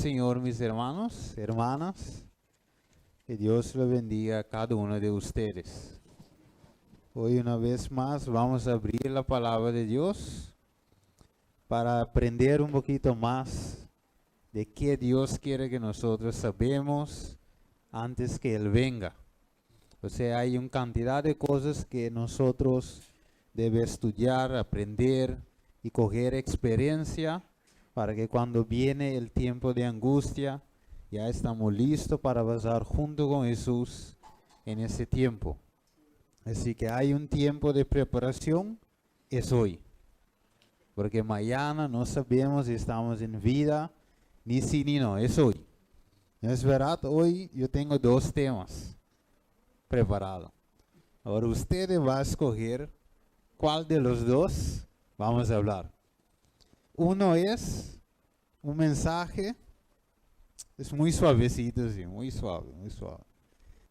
Señor, mis hermanos, hermanas. Que Dios lo bendiga a cada uno de ustedes. Hoy una vez más vamos a abrir la palabra de Dios para aprender un poquito más de qué Dios quiere que nosotros sabemos antes que Él venga. O sea, hay una cantidad de cosas que nosotros debemos estudiar, aprender y coger experiencia para que cuando viene el tiempo de angustia, ya estamos listos para pasar junto con Jesús en ese tiempo. Así que hay un tiempo de preparación, es hoy. Porque mañana no sabemos si estamos en vida, ni sí ni no, es hoy. ¿No es verdad? Hoy yo tengo 2 temas preparados. Ahora ustedes van a escoger cuál de los 2 vamos a hablar. Uno es un mensaje. Es muy suavecito, sí, muy suave, muy suave.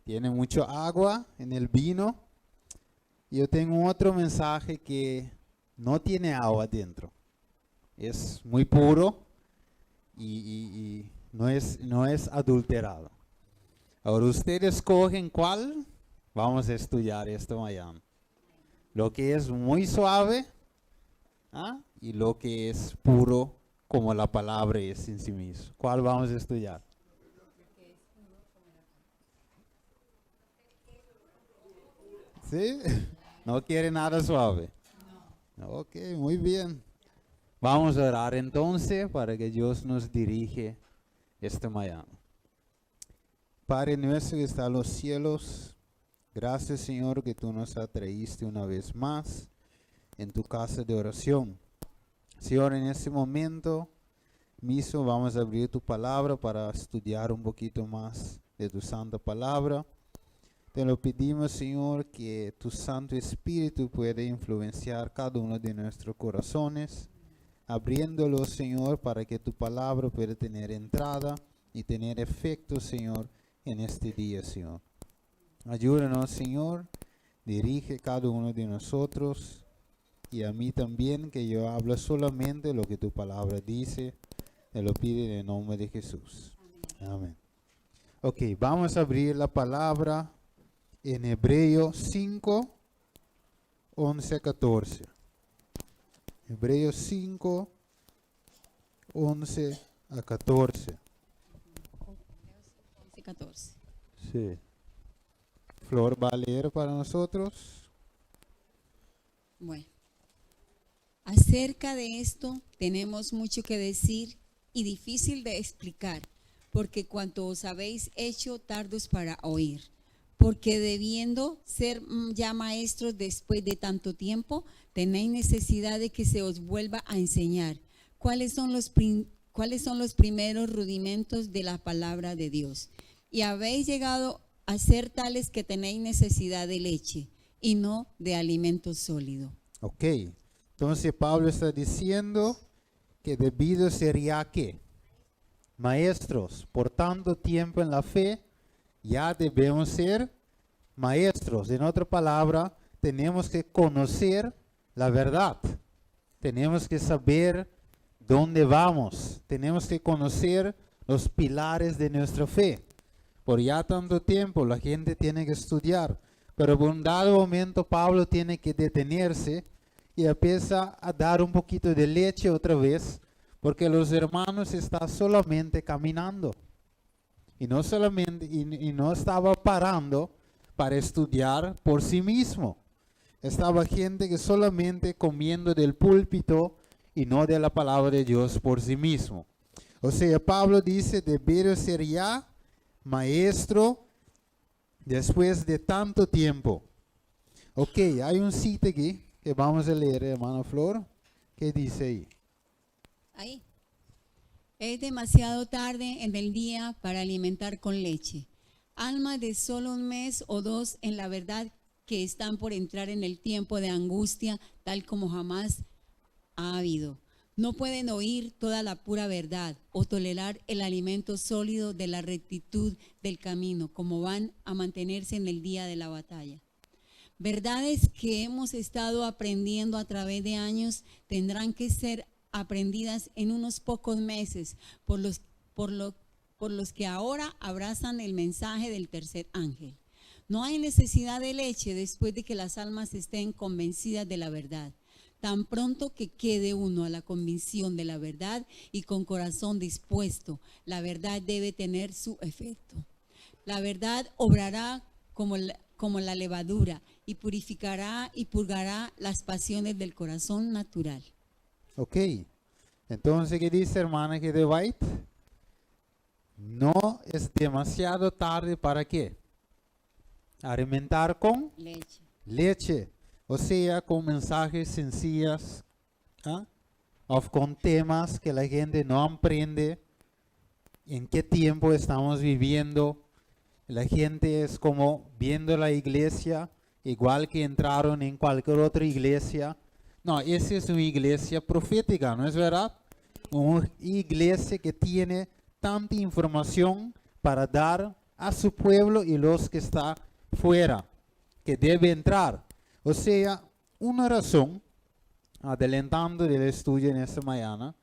Tiene mucho agua en el vino. Y yo tengo otro mensaje que no tiene agua dentro. Es muy puro y no es adulterado. Ahora ustedes escogen cuál vamos a estudiar esta mañana. Lo que es muy suave y lo que es puro como la palabra es en sí mismo. ¿Cuál vamos a estudiar? ¿Sí? ¿No quiere nada suave? No. Ok, muy bien. Vamos a orar entonces para que Dios nos dirige esta mañana. Padre nuestro que está en los cielos, gracias Señor que tú nos atraíste una vez más en tu casa de oración. Señor, en este momento mismo vamos a abrir tu palabra para estudiar un poquito más de tu santa palabra. Te lo pedimos, Señor, que tu Santo Espíritu pueda influenciar cada uno de nuestros corazones, abriéndolo, Señor, para que tu palabra pueda tener entrada y tener efecto, Señor, en este día, Señor. Ayúdanos, Señor, dirige cada uno de nosotros y a mí también, que yo hablo solamente lo que tu palabra dice. Te lo pido en el nombre de Jesús. Amén. Ok, vamos a abrir la palabra en Hebreos 5, 11 a 14. Hebreos 5, 11 a 14. 11, 14. Sí. Flor va a leer para nosotros. Bueno, acerca de esto tenemos mucho que decir y difícil de explicar, porque cuanto os habéis hecho tardos para oír, porque debiendo ser ya maestros después de tanto tiempo, tenéis necesidad de que se os vuelva a enseñar cuáles son los primeros rudimentos de la palabra de Dios. Y habéis llegado a ser tales que tenéis necesidad de leche y no de alimento sólido. Ok, entonces Pablo está diciendo que debido sería que maestros por tanto tiempo en la fe, ya debemos ser maestros. En otra palabra, tenemos que conocer la verdad. Tenemos que saber dónde vamos. Tenemos que conocer los pilares de nuestra fe. Por ya tanto tiempo la gente tiene que estudiar. Pero por un dado momento Pablo tiene que detenerse y empieza a dar un poquito de leche otra vez. Porque los hermanos están solamente caminando. Y no solamente, y no estaba parando para estudiar por sí mismo. Estaba gente que solamente comiendo del púlpito y no de la palabra de Dios por sí mismo. O sea, Pablo dice, debería ser ya maestro después de tanto tiempo. Ok, hay un sitio aquí que vamos a leer, hermana Flor. ¿Qué dice ahí? Ahí. Es demasiado tarde en el día para alimentar con leche. Almas de solo 1 mes o 2 en la verdad que están por entrar en el tiempo de angustia tal como jamás ha habido. No pueden oír toda la pura verdad o tolerar el alimento sólido de la rectitud del camino, como van a mantenerse en el día de la batalla. Verdades que hemos estado aprendiendo a través de años tendrán que ser aprendidas en unos pocos meses por los por los que ahora abrazan el mensaje del tercer ángel. No hay necesidad de leche después de que las almas estén convencidas de la verdad. Tan pronto que quede uno a la convicción de la verdad y con corazón dispuesto, la verdad debe tener su efecto. La verdad obrará como la levadura y purificará y purgará las pasiones del corazón natural. Ok. Entonces, ¿qué dice hermana G. de White? No es demasiado tarde para qué? Alimentar con Leche. leche. O sea, con mensajes sencillos, ¿ah? O con temas que la gente no aprende. En qué tiempo estamos viviendo. La gente es como viendo la iglesia, igual que entraron en cualquier otra iglesia. No, esa es una iglesia profética, ¿no es verdad? Una iglesia que tiene tanta información para dar a su pueblo y los que están fuera, que debe entrar. O sea, una razón, adelantando del estudio en esta mañana,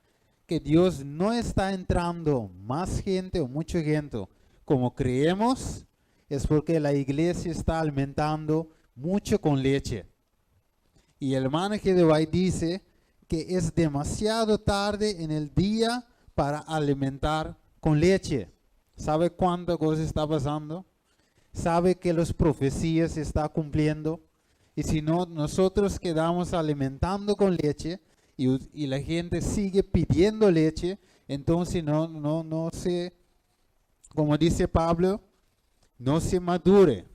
que Dios no está entrando más gente o mucha gente como creemos, es porque la iglesia está alimentando mucho con leche. Y el hermano G. de White dice que es demasiado tarde en el día para alimentar con leche. ¿Sabe cuánta cosa está pasando? ¿Sabe que las profecías se están cumpliendo? Y si no, nosotros quedamos alimentando con leche y la gente sigue pidiendo leche, entonces no se, como dice Pablo, no se madure.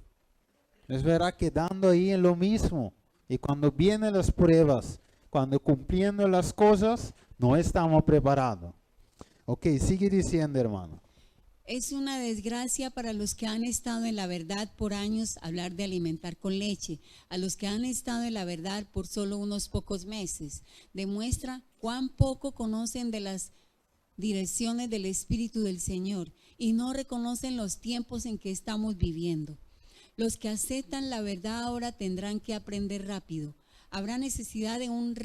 Es verdad, quedando ahí en lo mismo. Y cuando vienen las pruebas, cuando cumpliendo las cosas, no estamos preparados. Ok, sigue diciendo, hermano. Es una desgracia para los que han estado en la verdad por años hablar de alimentar con leche. A los que han estado en la verdad por solo unos pocos meses, demuestra cuán poco conocen de las direcciones del Espíritu del Señor y no reconocen los tiempos en que estamos viviendo. Los que aceptan la verdad ahora tendrán que aprender rápido. Habrá necesidad de un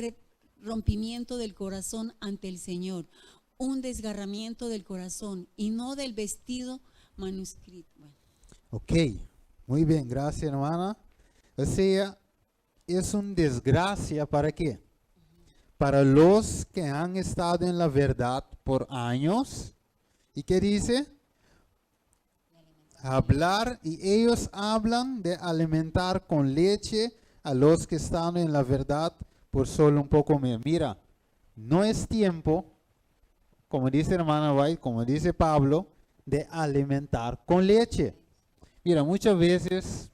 rompimiento del corazón ante el Señor, un desgarramiento del corazón y no del vestido manuscrito. Bueno. Ok, muy bien, gracias hermana. O sea, es una desgracia ¿para qué? Para los que han estado en la verdad por años. ¿Y qué dice? Hablar, y ellos hablan de alimentar con leche a los que están en la verdad por solo un poco más. Mira, no es tiempo, como dice hermana White, como dice Pablo, de alimentar con leche. Mira, muchas veces,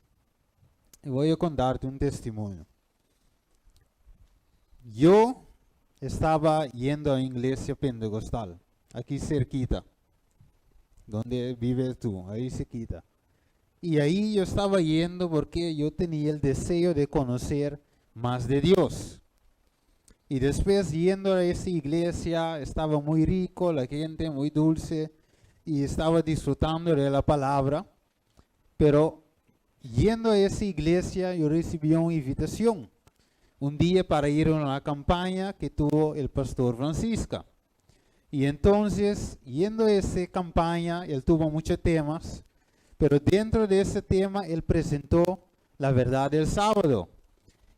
voy a contarte un testimonio. Yo estaba yendo a la iglesia pentecostal, aquí cerquita, donde vives tú, ahí cerquita. Y ahí yo estaba yendo porque yo tenía el deseo de conocer más de Dios. Y después yendo a esa iglesia, estaba muy rico, la gente muy dulce, y estaba disfrutando de la palabra. Pero yendo a esa iglesia, yo recibí una invitación, un día para ir a una campaña que tuvo el pastor Francisca. Y entonces, yendo a esa campaña, él tuvo muchos temas, pero dentro de ese tema, él presentó la verdad del sábado.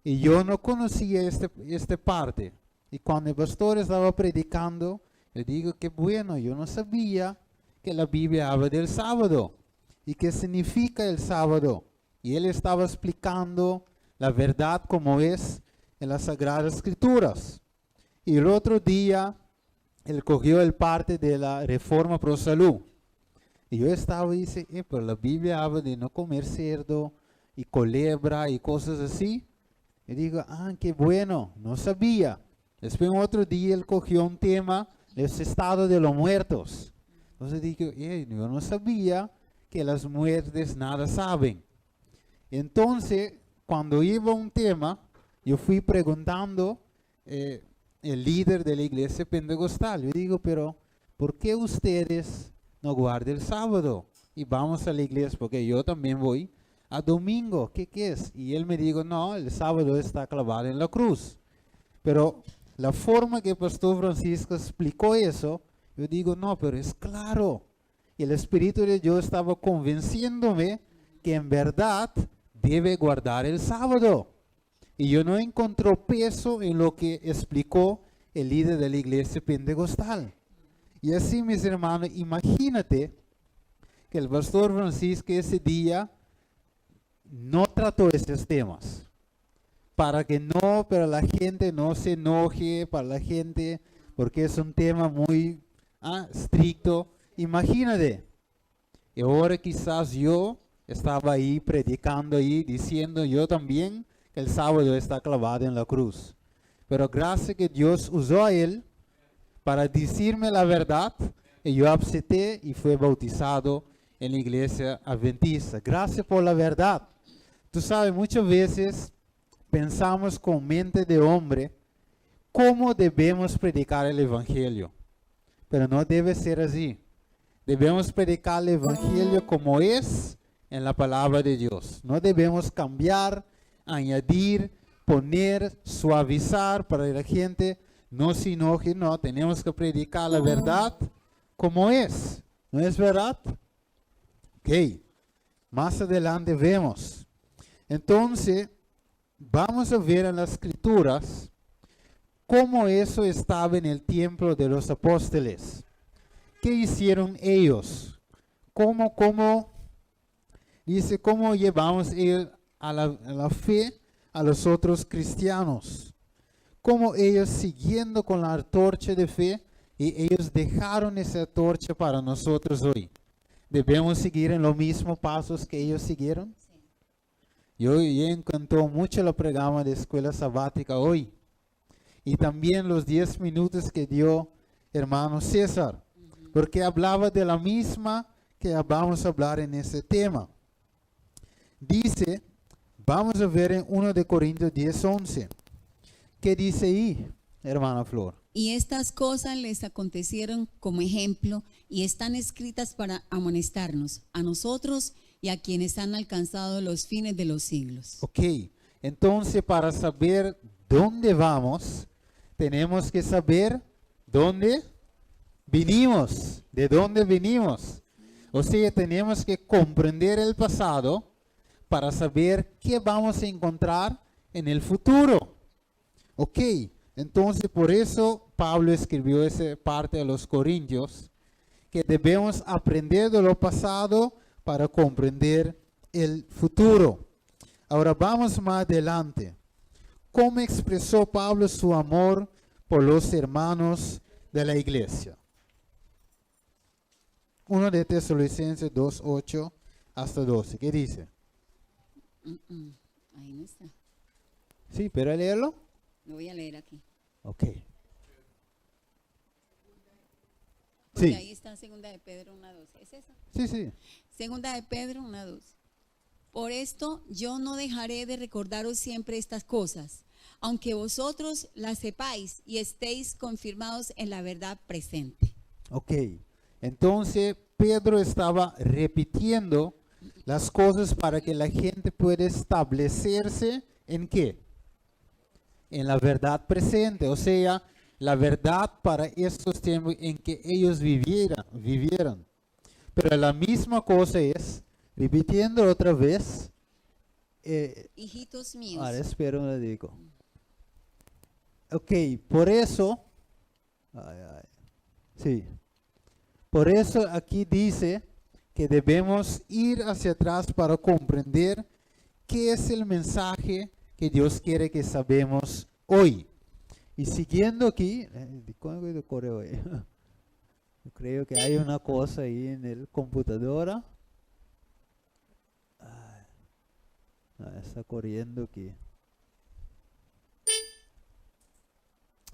Y yo no conocía esta parte. Y cuando el pastor estaba predicando, yo digo, qué bueno, yo no sabía que la Biblia habla del sábado. ¿Y qué significa el sábado? Y él estaba explicando la verdad como es en las Sagradas Escrituras. Y el otro día, él cogió el parte de la Reforma Pro Salud. Y yo estaba y dice, pero la Biblia habla de no comer cerdo y culebra y cosas así. Y digo, qué bueno, no sabía. Después otro día él cogió un tema, el estado de los muertos. Entonces digo, yo no sabía que las muertes nada saben. Entonces, cuando iba un tema, yo fui preguntando el líder de la iglesia pentecostal. Yo digo, pero ¿por qué ustedes no guardan el sábado? Y vamos a la iglesia, porque yo también voy a domingo. ¿Qué es? Y él me dijo, no, el sábado está clavado en la cruz. Pero la forma que el pastor Francisco explicó eso, Yo digo, no, pero es claro. Y el Espíritu de Dios estaba convenciéndome que en verdad debe guardar el sábado. Y yo no encontré peso en lo que explicó el líder de la iglesia pentecostal. Y así, mis hermanos, imagínate que el pastor Francisco ese día no trató esos temas. Para la gente no se enoje, para la gente, porque es un tema muy estricto. Imagínate. Y ahora quizás yo estaba ahí predicando ahí, diciendo yo también que el sábado está clavado en la cruz. Pero gracias que Dios usó a él para decirme la verdad, y yo acepté y fui bautizado en la iglesia adventista. Gracias por la verdad. Tú sabes, muchas veces pensamos con mente de hombre cómo debemos predicar el evangelio, pero no debe ser así. Debemos predicar el evangelio como es en la palabra de Dios. No debemos cambiar, añadir, poner, suavizar para que la gente no se enoje. No, tenemos que predicar la verdad como es. ¿No es verdad? Ok, más adelante vemos. Entonces, vamos a ver en las escrituras cómo eso estaba en el templo de los apóstoles. ¿Qué hicieron ellos? Dice, ¿cómo llevamos a la fe a los otros cristianos? ¿Cómo ellos siguiendo con la antorcha de fe y ellos dejaron esa antorcha para nosotros hoy? ¿Debemos seguir en los mismos pasos que ellos siguieron? Sí. Yo encantó mucho el programa de escuela sabática hoy. Y también los 10 minutos que dio hermano César. Porque hablaba de la misma que vamos a hablar en ese tema. Dice, vamos a ver en 1 de Corintios 10:11. ¿Qué dice ahí, hermana Flor? Y estas cosas les acontecieron como ejemplo y están escritas para amonestarnos, a nosotros y a quienes han alcanzado los fines de los siglos. Ok, entonces para saber dónde vamos, tenemos que saber dónde vinimos, de dónde venimos. O sea, tenemos que comprender el pasado para saber qué vamos a encontrar en el futuro. Ok, entonces por eso Pablo escribió esa parte a los Corintios, que debemos aprender de lo pasado para comprender el futuro. Ahora vamos más adelante. ¿Cómo expresó Pablo su amor por los hermanos de la iglesia? 1 de Tesalonicenses 2:8 hasta 12. ¿Qué dice? Ahí no está. Sí, pero leerlo. Lo voy a leer aquí. Ok. Porque Sí. ahí está segunda de Pedro 1:2. ¿Es esa? Sí, sí. Segunda de Pedro 1:2. Por esto yo no dejaré de recordaros siempre estas cosas, aunque vosotros las sepáis y estéis confirmados en la verdad presente. Ok. Entonces Pedro estaba repitiendo las cosas para que la gente pueda establecerse en qué? En la verdad presente, o sea, la verdad para estos tiempos en que ellos vivieran. Pero la misma cosa es, repitiendo otra vez, Hijitos míos. ahora espero le digo. Ok, por eso, sí, por eso aquí dice que debemos ir hacia atrás para comprender qué es el mensaje que Dios quiere que sabemos hoy. Y siguiendo aquí, yo creo que hay una cosa ahí en el computadora. Está corriendo aquí.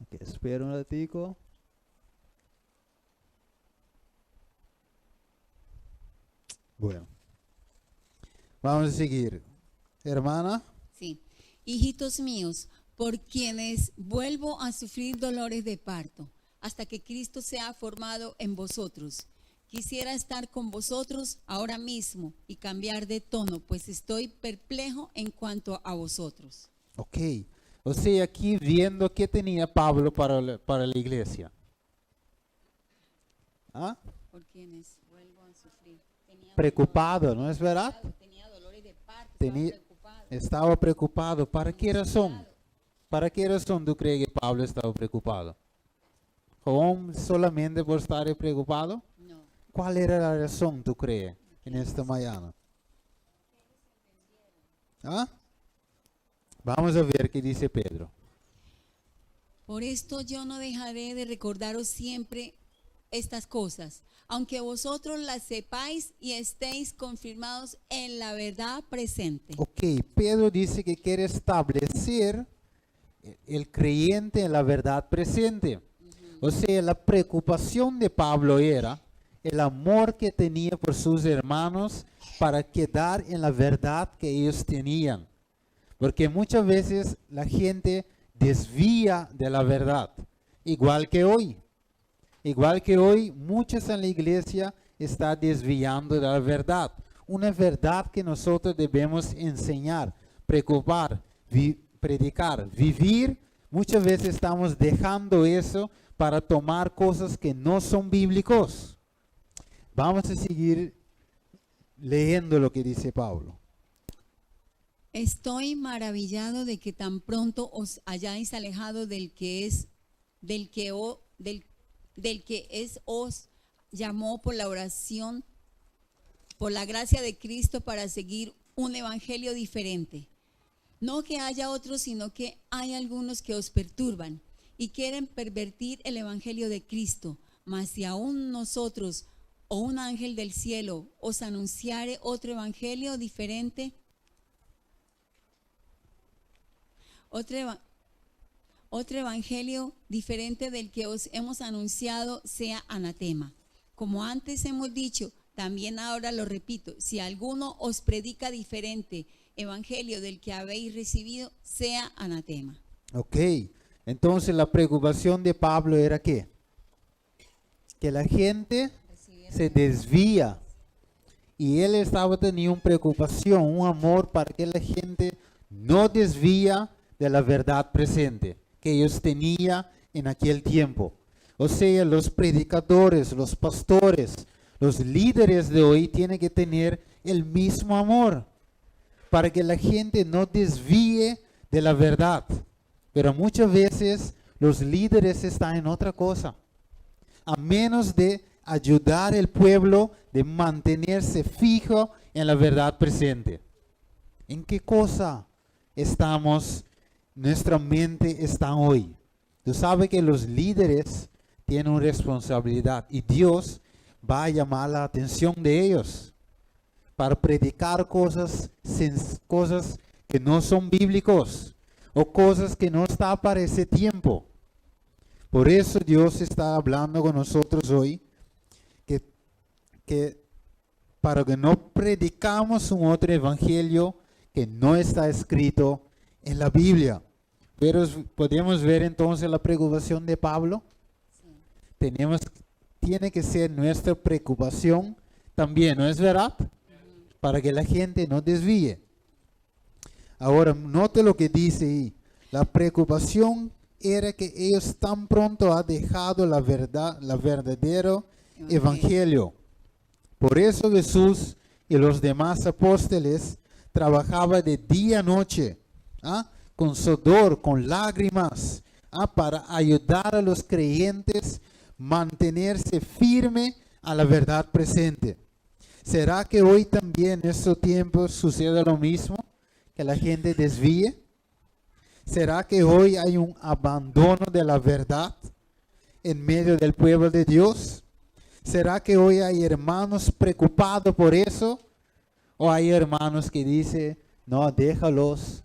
Ok, espera un ratico. Bueno, vamos a seguir. Hermana. Sí. Hijitos míos, por quienes vuelvo a sufrir dolores de parto, hasta que Cristo sea formado en vosotros. Quisiera estar con vosotros ahora mismo y cambiar de tono, pues estoy perplejo en cuanto a vosotros. Ok, o sea, aquí viendo qué tenía Pablo para la iglesia. ¿Ah? ¿Por quiénes? Vuelvo a sufrir. Preocupado, ¿no es verdad? Tenía dolores de parto, Tenía- estaba preocupado. Estaba preocupado. ¿Para qué razón? ¿Para qué razón tú crees que Pablo estaba preocupado? ¿Con solamente por estar preocupado? No. ¿Cuál era la razón, tú crees, en esta mañana? ¿Ah? Vamos a ver qué dice Pedro. Por esto yo no dejaré de recordaros siempre estas cosas, aunque vosotros las sepáis y estéis confirmados en la verdad presente. Ok, Pedro dice que quiere establecer el creyente en la verdad presente. O sea, la preocupación de Pablo era el amor que tenía por sus hermanos para quedar en la verdad que ellos tenían. Porque muchas veces la gente desvía de la verdad, igual que hoy. Igual que hoy, muchos en la iglesia están desviando de la verdad. Una verdad que nosotros debemos enseñar, preocupar, predicar, vivir. Muchas veces estamos dejando eso para tomar cosas que no son bíblicos. Vamos a seguir leyendo lo que dice Pablo. Estoy maravillado de que tan pronto os hayáis alejado del que os llamó por la oración, por la gracia de Cristo, para seguir un evangelio diferente. No que haya otros, sino que hay algunos que os perturban y quieren pervertir el evangelio de Cristo. Mas si aún nosotros o un ángel del cielo os anunciare otro evangelio diferente, otro evangelio diferente del que os hemos anunciado, sea anatema. Como antes hemos dicho, también ahora lo repito, si alguno os predica diferente evangelio del que habéis recibido, sea anatema. Ok, entonces la preocupación de Pablo era ¿qué? Que la gente se desvía. Y él estaba teniendo una preocupación, un amor para que la gente no desvía de la verdad presente que ellos tenían en aquel tiempo. O sea, los predicadores, los pastores, los líderes de hoy tienen que tener el mismo amor para que la gente no desvíe de la verdad. Pero muchas veces los líderes están en otra cosa, a menos de ayudar al pueblo de mantenerse fijo en la verdad presente. ¿En qué cosa estamos? Nuestra mente está hoy. Tú sabes que los líderes tienen una responsabilidad y Dios va a llamar la atención de ellos para predicar cosas que no son bíblicos o cosas que no están para ese tiempo. Por eso Dios está hablando con nosotros hoy que para que no predicamos un otro evangelio que no está escrito en la Biblia. Pero podemos ver entonces la preocupación de Pablo. Sí. Tiene que ser nuestra preocupación también, ¿no es verdad? Para que la gente no desvíe. Ahora, note lo que dice ahí. La preocupación era que ellos tan pronto han dejado la verdad, la verdadero evangelio. Por eso Jesús y los demás apóstoles trabajaban de día a noche, con sudor, con lágrimas, para ayudar a los creyentes a mantenerse firme a la verdad presente. ¿Será que hoy también en estos tiempos sucede lo mismo? ¿Que la gente desvíe? ¿Será que hoy hay un abandono de la verdad en medio del pueblo de Dios? ¿Será que hoy hay hermanos preocupados por eso? ¿O hay hermanos que dicen, no, déjalos,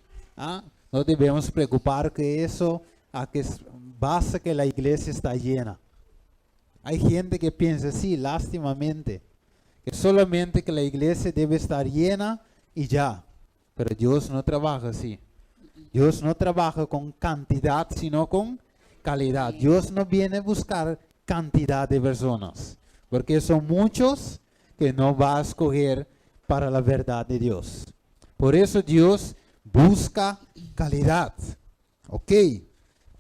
no debemos preocupar que eso, que basta que la iglesia está llena? Hay gente que piensa así, lástimamente, que solamente que la iglesia debe estar llena y ya. Pero Dios no trabaja así. Dios no trabaja con cantidad, sino con calidad. Dios no viene a buscar cantidad de personas, porque son muchos que no va a escoger para la verdad de Dios. Por eso Dios busca calidad. Ok,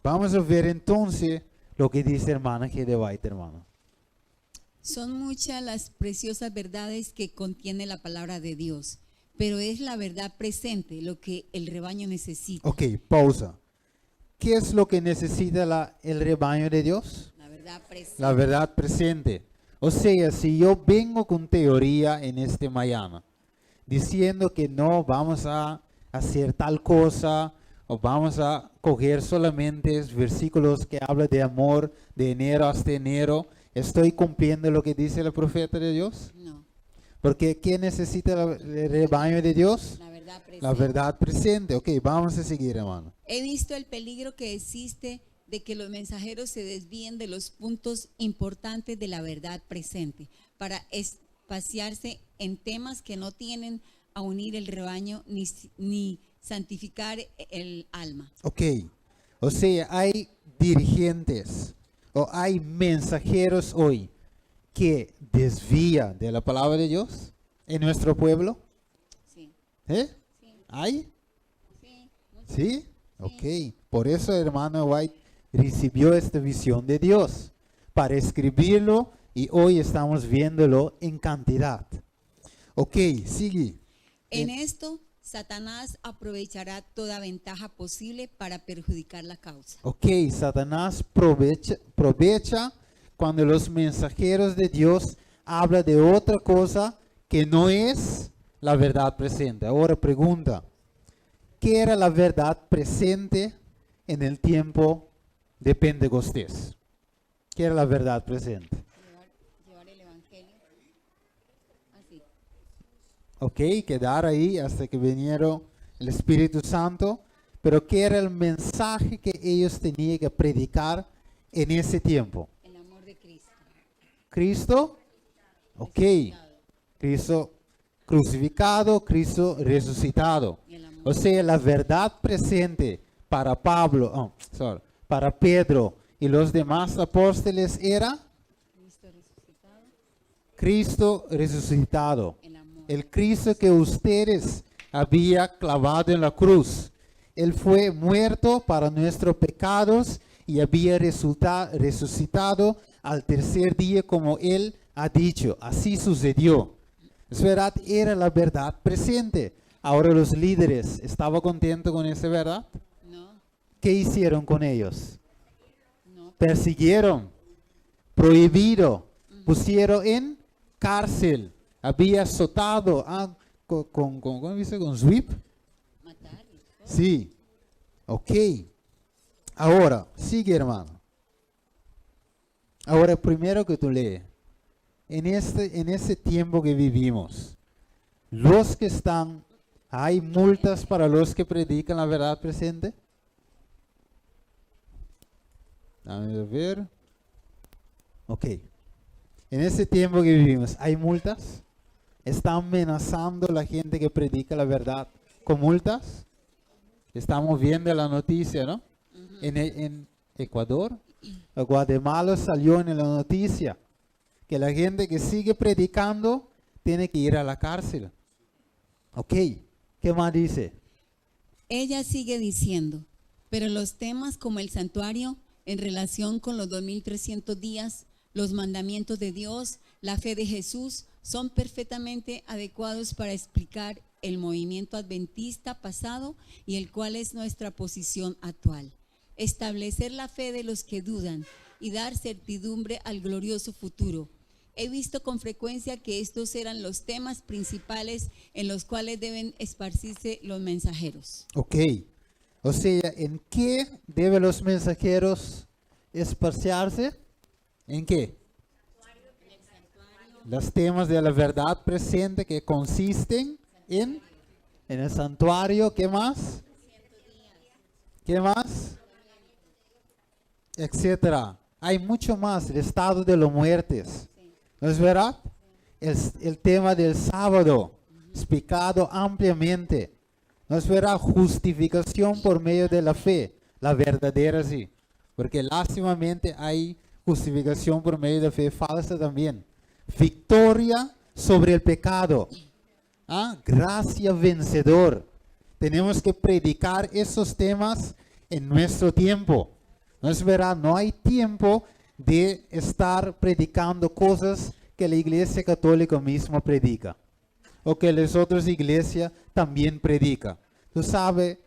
vamos a ver entonces lo que dice hermana Gedewait, hermano. Son muchas las preciosas verdades que contiene la palabra de Dios, pero es la verdad presente lo que el rebaño necesita. Ok, pausa. ¿Qué es lo que necesita el rebaño de Dios? La verdad presente. La verdad presente. O sea, si yo vengo con teoría en este mañana, diciendo que no vamos a hacer tal cosa, o vamos a coger solamente versículos que hablan de amor de enero hasta enero, ¿estoy cumpliendo lo que dice el profeta de Dios? No, Porque ¿qué necesita el rebaño de Dios? la verdad presente. La verdad presente. Ok, vamos a seguir, hermano. He visto el peligro que existe de que los mensajeros se desvíen de los puntos importantes de la verdad presente para espaciarse en temas que no tienen a unir el rebaño ni santificar el alma. Ok, o sea, hay dirigentes o hay mensajeros hoy que desvían de la palabra de Dios en nuestro pueblo. Sí, ¿Eh? sí, ¿Hay? sí. ¿Sí? Ok, por eso hermano White recibió esta visión de Dios para escribirlo y hoy estamos viéndolo en cantidad. Ok, sigue. En esto, Satanás aprovechará toda ventaja posible para perjudicar la causa. Ok, Satanás aprovecha cuando los mensajeros de Dios hablan de otra cosa que no es la verdad presente. Ahora pregunta, ¿qué era la verdad presente en el tiempo de Pentecostés? ¿Qué era la verdad presente? Llevar el evangelio así. Ok, quedar ahí hasta que viniera el Espíritu Santo. Pero ¿qué era el mensaje que ellos tenían que predicar en ese tiempo? El amor de Cristo. Cristo, ok, Cristo crucificado, Cristo resucitado. El amor. O sea, la verdad presente para para Pedro y los demás apóstoles era Cristo resucitado. Cristo resucitado. El amor. El Cristo que ustedes había clavado en la cruz. Él fue muerto para nuestros pecados y había resucitado al tercer día como Él ha dicho. Así sucedió. Es verdad, era la verdad presente. Ahora los líderes, ¿estaban contentos con esa verdad? No, ¿Qué hicieron con ellos? no. Persiguieron, prohibido, pusieron en cárcel, había azotado ¿cómo dice? ¿Con sweep? Matar. y todo. Sí, ok. Ahora, sigue hermano. Ahora, primero que tú lees, en este tiempo que vivimos, los que están, ¿hay multas para los que predican la verdad presente? Vamos a ver. Ok. En este tiempo que vivimos, ¿hay multas? ¿Está amenazando la gente que predica la verdad con multas? Estamos viendo la noticia, ¿no? En Ecuador, Guatemala salió en la noticia que la gente que sigue predicando tiene que ir a la cárcel. Ok, ¿qué más dice? Ella sigue diciendo, pero los temas como el santuario en relación con los 2300 días, los mandamientos de Dios, la fe de Jesús, son perfectamente adecuados para explicar el movimiento adventista pasado y el cual es nuestra posición actual. Establecer la fe de los que dudan y dar certidumbre al glorioso futuro. He visto con frecuencia que estos eran los temas principales en los cuales deben esparcirse los mensajeros. Ok, o sea, ¿en qué deben los mensajeros esparciarse? ¿En qué? Los temas de la verdad presente que consisten en el santuario, ¿qué más? ¿Qué más? Etcétera. Hay mucho más, el estado de los muertos. ¿No es verdad? El tema del sábado, explicado ampliamente. ¿No es verdad? Justificación por medio de la fe, la verdadera sí. Porque lástimamente hay justificación por medio de fe falsa también. Victoria sobre el pecado. Gracia vencedor. Tenemos que predicar esos temas en nuestro tiempo. No es verdad, no hay tiempo de estar predicando cosas que la Iglesia Católica misma predica, o que las otras iglesias también predican. Tú sabes,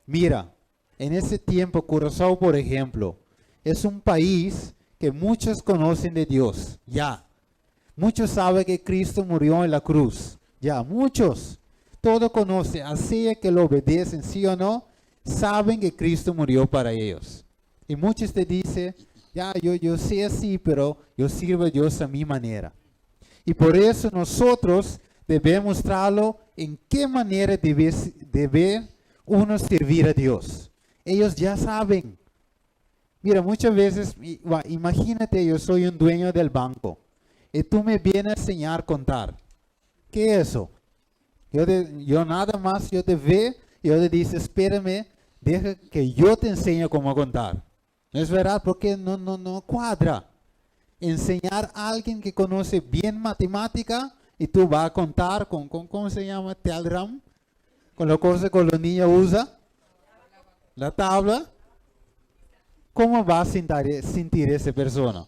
mira, en ese tiempo Curazao, por ejemplo, es un país que muchos conocen de Dios, ya. Muchos saben que Cristo murió en la cruz, ya, muchos. Todos conocen, así que lo obedecen, sí o no, saben que Cristo murió para ellos. Y muchos te dicen, ya, yo sé así, pero yo sirvo a Dios a mi manera. Y por eso nosotros debemos mostrarlo en qué manera debe uno servir a Dios. Ellos ya saben. Mira, muchas veces, imagínate, yo soy un dueño del banco y tú me vienes a enseñar a contar. ¿Qué es eso? Yo nada más, yo te veo y yo te digo, espérame, deja que yo te enseñe cómo contar. ¿No es verdad? Porque no cuadra. Enseñar a alguien que conoce bien matemática y tú vas a contar con ¿cómo se llama? Telegram. Con la cosa que los niños usan. La tabla. ¿Cómo va a sentir esa persona?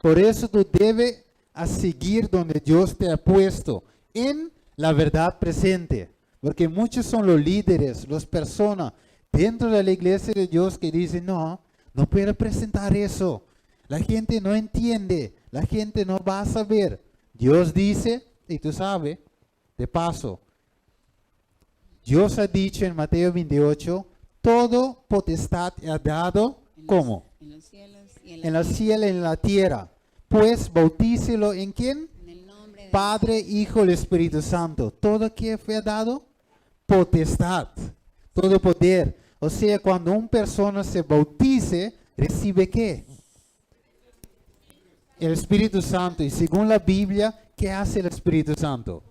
Por eso tú debes seguir donde Dios te ha puesto. En la verdad presente. Porque muchos son los líderes, las personas dentro de la iglesia de Dios que dicen, no puedo presentar eso. La gente no entiende, la gente no va a saber. Dios dice, y tú sabes, de paso, Dios ha dicho en Mateo 28, todo potestad ha dado, ¿cómo? En los cielos y En la cielo y en la tierra. Pues bautícelo en quién? en el nombre de Padre, Hijo y Espíritu Santo. ¿Todo que fue dado? Potestad. Todo poder. O sea, cuando una persona se bautice, ¿recibe qué? El Espíritu Santo. Y según la Biblia, ¿qué hace el Espíritu Santo?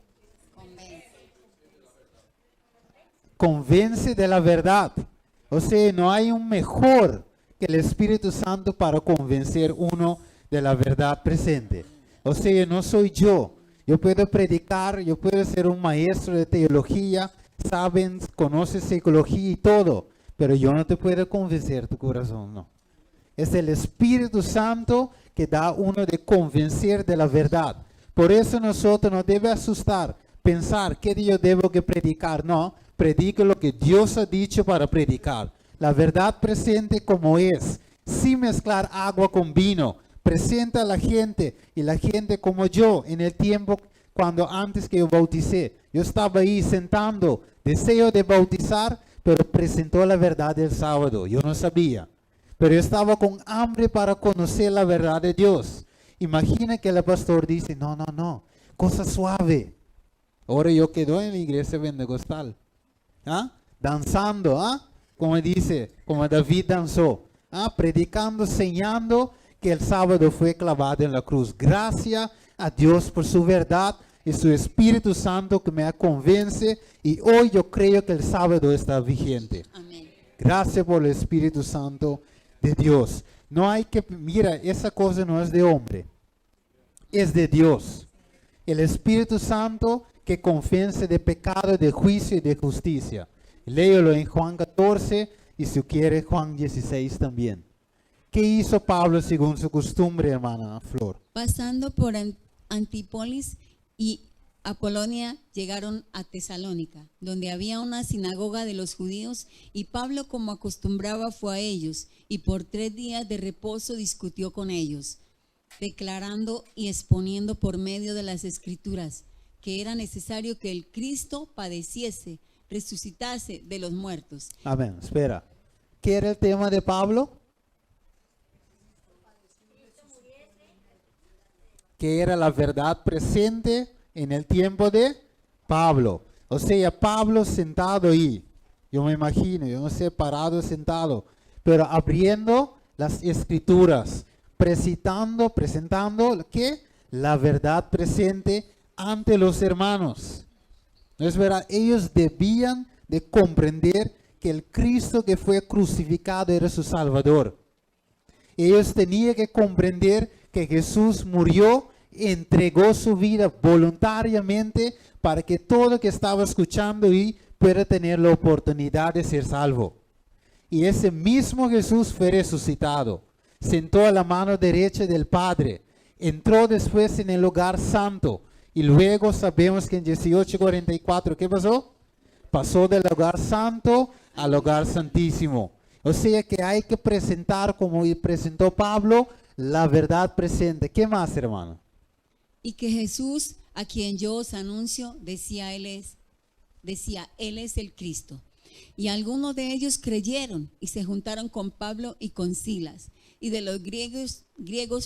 Convence de la verdad. O sea, no hay un mejor que el Espíritu Santo para convencer uno de la verdad presente. O sea, no soy yo. Yo puedo predicar, yo puedo ser un maestro de teología, saben, conoces psicología y todo, pero yo no te puedo convencer tu corazón, no. Es el Espíritu Santo que da uno de convencer de la verdad. Por eso nosotros no debe asustar, pensar que yo debo que predicar, no. Predica lo que Dios ha dicho para predicar. La verdad presente como es, sin mezclar agua con vino. Presenta a la gente y la gente como yo en el tiempo cuando antes que yo bauticé. Yo estaba ahí sentando, deseo de bautizar, pero presentó la verdad del sábado. Yo no sabía. Pero yo estaba con hambre para conocer la verdad de Dios. Imagina que el pastor dice, no, cosa suave. Ahora yo quedo en la iglesia pentecostal. ¿Ah? Danzando, ¿ah? Como dice, como David danzó. ¿Ah? Predicando, enseñando que el sábado fue clavado en la cruz. Gracias a Dios por su verdad y su Espíritu Santo que me convence. Y hoy yo creo que el sábado está vigente. Amén. Gracias por el Espíritu Santo de Dios. No hay que, mira, esa cosa no es de hombre. Es de Dios. El Espíritu Santo que convence de pecado, de juicio y de justicia. Léelo en Juan 14 y si quiere Juan 16 también. ¿Qué hizo Pablo según su costumbre, hermana Flor? Pasando por Antípolis y Apolonia, llegaron a Tesalónica, donde había una sinagoga de los judíos, y Pablo, como acostumbraba, fue a ellos, y por 3 días de reposo discutió con ellos, declarando y exponiendo por medio de las Escrituras que era necesario que el Cristo padeciese, resucitase de los muertos. Amén. Espera. ¿Qué era el tema de Pablo? Que era la verdad presente en el tiempo de Pablo. O sea, Pablo sentado ahí. Yo me imagino, yo no sé, parado, sentado. Pero abriendo las Escrituras. Presentando, ¿qué? La verdad presente ante los hermanos. ¿No es verdad? Ellos debían de comprender que el Cristo que fue crucificado era su Salvador. Ellos tenían que comprender que Jesús murió, entregó su vida voluntariamente para que todo el que estaba escuchando y pueda tener la oportunidad de ser salvo. Y ese mismo Jesús fue resucitado. sentó a la mano derecha del Padre, entró después en el lugar santo y luego sabemos que en 18:44, ¿qué pasó? Pasó del lugar santo al lugar santísimo. O sea que hay que presentar, como presentó Pablo, la verdad presente. ¿Qué más, hermano? Y que Jesús, a quien yo os anuncio, decía, Él es el Cristo. Y algunos de ellos creyeron y se juntaron con Pablo y con Silas. Y de los griegos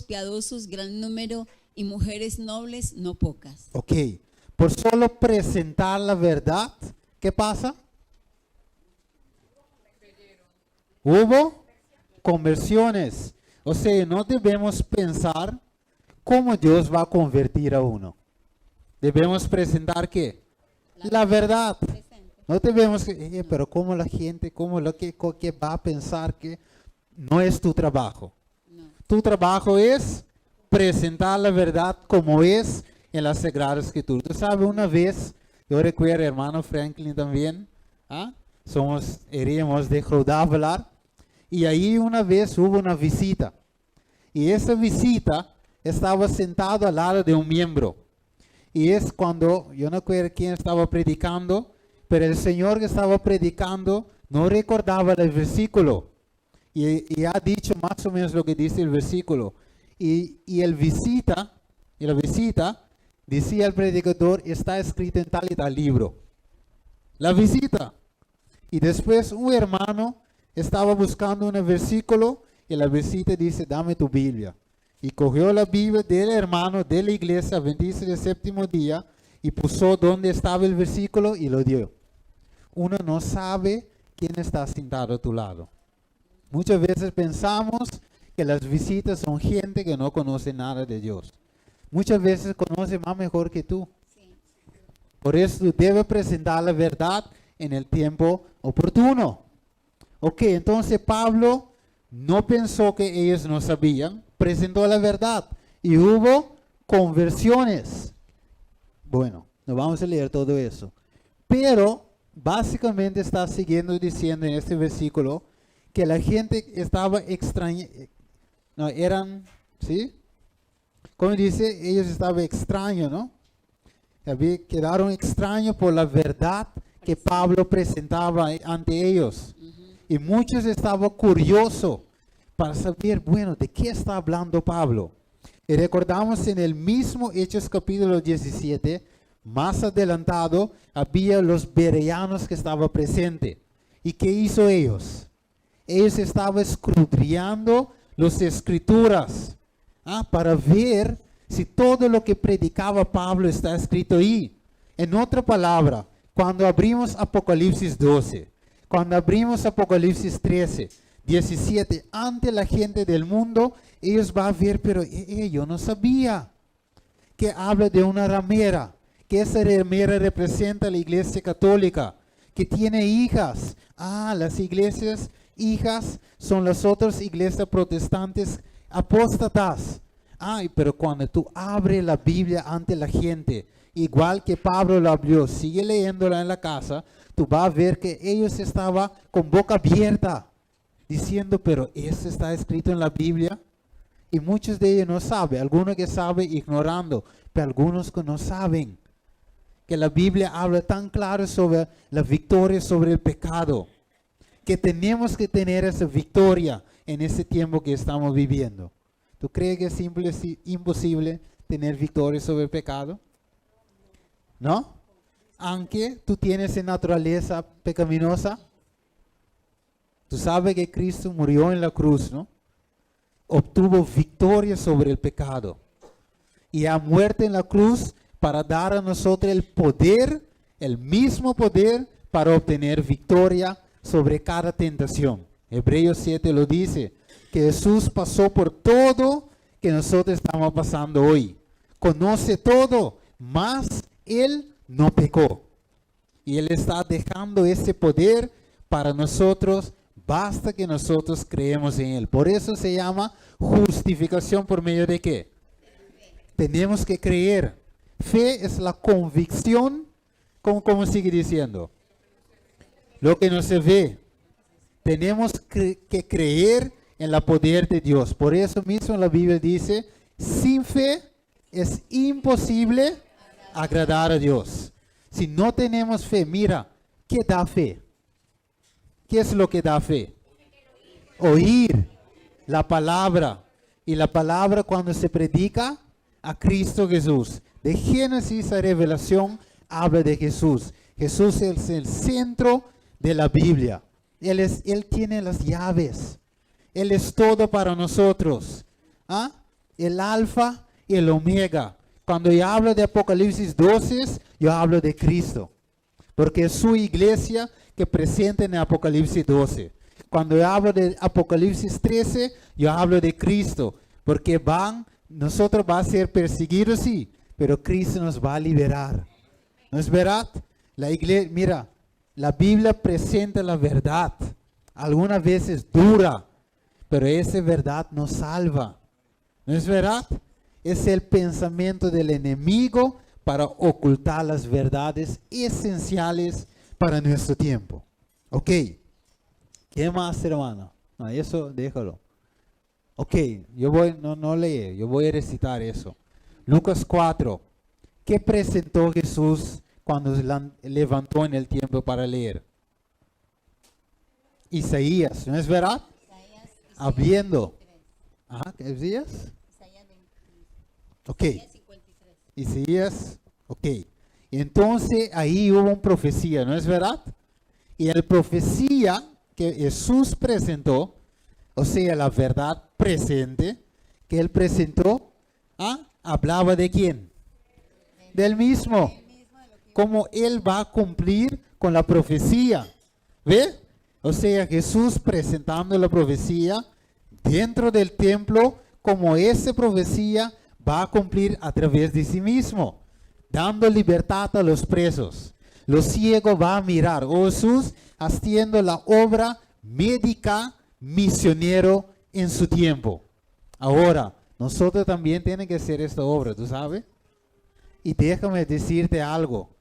piadosos, gran número, y mujeres nobles, no pocas. Ok, por solo presentar la verdad, ¿qué pasa? Hubo conversiones. O sea, no debemos pensar cómo Dios va a convertir a uno. Debemos presentar ¿qué? La verdad. No debemos, pero cómo la gente, cómo lo que va a pensar que no es tu trabajo. No. Tu trabajo es presentar la verdad como es en la Sagrada Escritura. Tú sabes, una vez, yo recuerdo, hermano Franklin también, iríamos de Rodavelar, y ahí una vez hubo una visita. Y esa visita estaba sentado al lado de un miembro. Y es cuando, yo no recuerdo quién estaba predicando, pero el Señor que estaba predicando no recordaba el versículo. Y ha dicho más o menos lo que dice el versículo. Y la visita, decía el predicador, está escrito en tal y tal libro. La visita. Y después un hermano estaba buscando un versículo y la visita dice, dame tu Biblia. Y cogió la Biblia del hermano de la iglesia adventista del séptimo día y puso donde estaba el versículo y lo dio. Uno no sabe quién está sentado a tu lado. Muchas veces pensamos que las visitas son gente que no conoce nada de Dios. Muchas veces conoce más mejor que tú. Sí. Por eso tú debes presentar la verdad en el tiempo oportuno. Ok, entonces Pablo no pensó que ellos no sabían, presentó la verdad y hubo conversiones. Bueno, no vamos a leer todo eso. Pero básicamente está siguiendo diciendo en este versículo que la gente estaba extraña, no, eran, ¿sí? Como dice, ellos estaban extraños, ¿no? Quedaron extraños por la verdad que Pablo presentaba ante ellos. Y muchos estaban curiosos para saber, bueno, ¿de qué está hablando Pablo? Y recordamos en el mismo Hechos capítulo 17, más adelantado, había los bereanos que estaban presentes. ¿Y qué hizo ellos? Ellos estaban escudriñando las escrituras para ver si todo lo que predicaba Pablo está escrito ahí. En otra palabra, cuando abrimos Apocalipsis 12, cuando abrimos Apocalipsis 13, 17, ante la gente del mundo, ellos van a ver, pero yo no sabía que habla de una ramera, que esa ramera representa a la iglesia católica, que tiene hijas. Las iglesias hijas son las otras iglesias protestantes apóstatas. Pero cuando tú abres la Biblia ante la gente, igual que Pablo lo abrió, sigue leyéndola en la casa, tú vas a ver que ellos estaban con boca abierta, diciendo, pero ¿eso está escrito en la Biblia? Y muchos de ellos no saben, algunos que saben ignorando, pero algunos que no saben que la Biblia habla tan claro sobre la victoria sobre el pecado, que tenemos que tener esa victoria en ese tiempo que estamos viviendo. ¿Tú crees que es imposible tener victoria sobre el pecado? ¿No? Aunque tú tienes esa naturaleza pecaminosa. Tú sabes que Cristo murió en la cruz, ¿no? Obtuvo victoria sobre el pecado. Y ha muerto en la cruz para dar a nosotros el poder, el mismo poder para obtener victoria sobre cada tentación. Hebreos 7 lo dice, que Jesús pasó por todo que nosotros estamos pasando hoy. Conoce todo, mas Él no pecó. Y Él está dejando ese poder para nosotros, basta que nosotros creemos en Él. Por eso se llama justificación por medio de ¿qué? Tenemos que creer. Fe es la convicción, ¿cómo sigue diciendo? Lo que no se ve. Tenemos que creer en el poder de Dios. Por eso mismo la Biblia dice, sin fe es imposible agradar a Dios. Si no tenemos fe, mira, ¿qué da fe? ¿Qué es lo que da fe? Oír la palabra. Y la palabra cuando se predica a Cristo Jesús. De Génesis a Revelación habla de Jesús. Jesús es el centro de la Biblia. Él tiene las llaves. Él es todo para nosotros. ¿Ah? El alfa y el omega. Cuando yo hablo de Apocalipsis 12, yo hablo de Cristo. Porque es su iglesia que presenta en Apocalipsis 12. Cuando yo hablo de Apocalipsis 13, yo hablo de Cristo. Porque nosotros vamos a ser perseguidos, sí, pero Cristo nos va a liberar. ¿No es verdad? La iglesia, mira, la Biblia presenta la verdad. Algunas veces dura, pero esa verdad nos salva. ¿No es verdad? Es el pensamiento del enemigo para ocultar las verdades esenciales para nuestro tiempo. Ok. ¿Qué más, hermano? No, eso déjalo. Ok, no leí, yo voy a recitar eso. Lucas 4. ¿Qué presentó Jesús cuando se levantó en el tiempo para leer? Isaías, ¿no es verdad? Habiendo. Ah, ¿qué Isaías? Ok. Isaías, ok. Entonces ahí hubo una profecía, ¿no es verdad? Y la profecía que Jesús presentó, o sea, la verdad presente que él presentó, hablaba de quién? Del mismo. Cómo él va a cumplir con la profecía. ¿Ve? O sea, Jesús presentando la profecía dentro del templo, como esa profecía va a cumplir a través de sí mismo, dando libertad a los presos. Los ciegos van a mirar, Jesús haciendo la obra médica misionero en su tiempo. Ahora, nosotros también tenemos que hacer esta obra, ¿tú sabes? Y déjame decirte algo.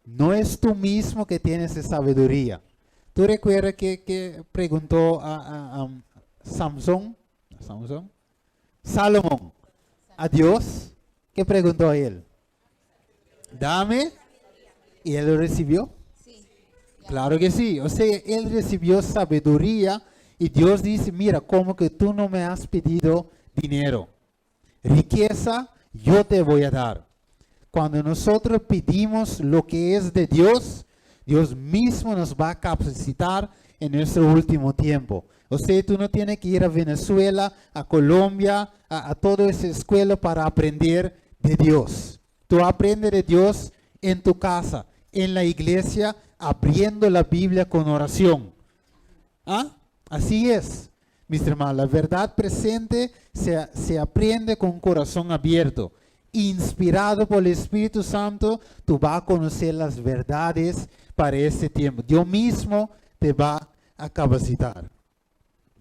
No es tú mismo que tienes esa sabiduría. ¿Tú recuerdas que preguntó a Salomón, a Dios? ¿Qué preguntó a él? Dame. ¿Y él lo recibió? Sí. Claro que sí. O sea, él recibió sabiduría y Dios dice, mira, como que tú no me has pedido dinero. Riqueza yo te voy a dar. Cuando nosotros pedimos lo que es de Dios, Dios mismo nos va a capacitar en nuestro último tiempo. O sea, tú no tienes que ir a Venezuela, a Colombia, a toda esa escuela para aprender de Dios. Tú aprendes de Dios en tu casa, en la iglesia, abriendo la Biblia con oración. Así es, mis hermanos. La verdad presente se aprende con un corazón abierto. Inspirado por el Espíritu Santo, tú vas a conocer las verdades para ese tiempo. Dios mismo te va a capacitar.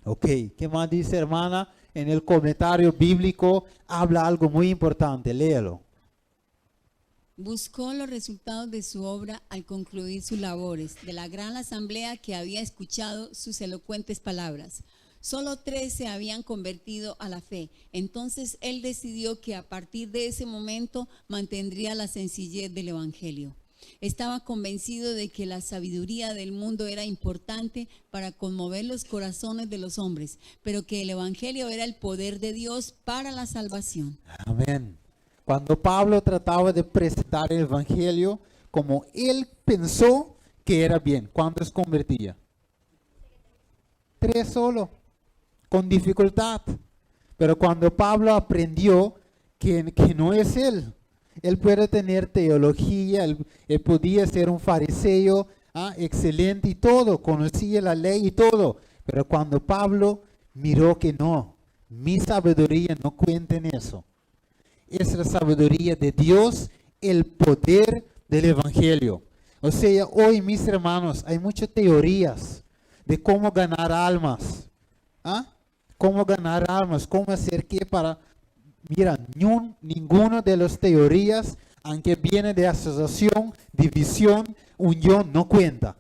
Ok, ¿qué más dice, hermana? En el comentario bíblico habla algo muy importante, léelo. Buscó los resultados de su obra al concluir sus labores, de la gran asamblea que había escuchado sus elocuentes palabras. Solo 3 se habían convertido a la fe. Entonces él decidió que a partir de ese momento mantendría la sencillez del evangelio. Estaba convencido de que la sabiduría del mundo era importante para conmover los corazones de los hombres, pero que el evangelio era el poder de Dios para la salvación. Amén. Cuando Pablo trataba de presentar el evangelio como él pensó que era bien, ¿cuántos convertía? 3 solo, con dificultad. Pero cuando Pablo aprendió que no es él puede tener teología, él podía ser un fariseo excelente y todo, conocía la ley y todo. Pero cuando Pablo miró que no, mi sabiduría no cuenta en eso. Es la sabiduría de Dios, el poder del evangelio. O sea, hoy, mis hermanos, hay muchas teorías de cómo ganar almas. Cómo ganar almas, cómo hacer qué para... Mira, ninguna de las teorías, aunque viene de asociación, división, unión, no cuenta.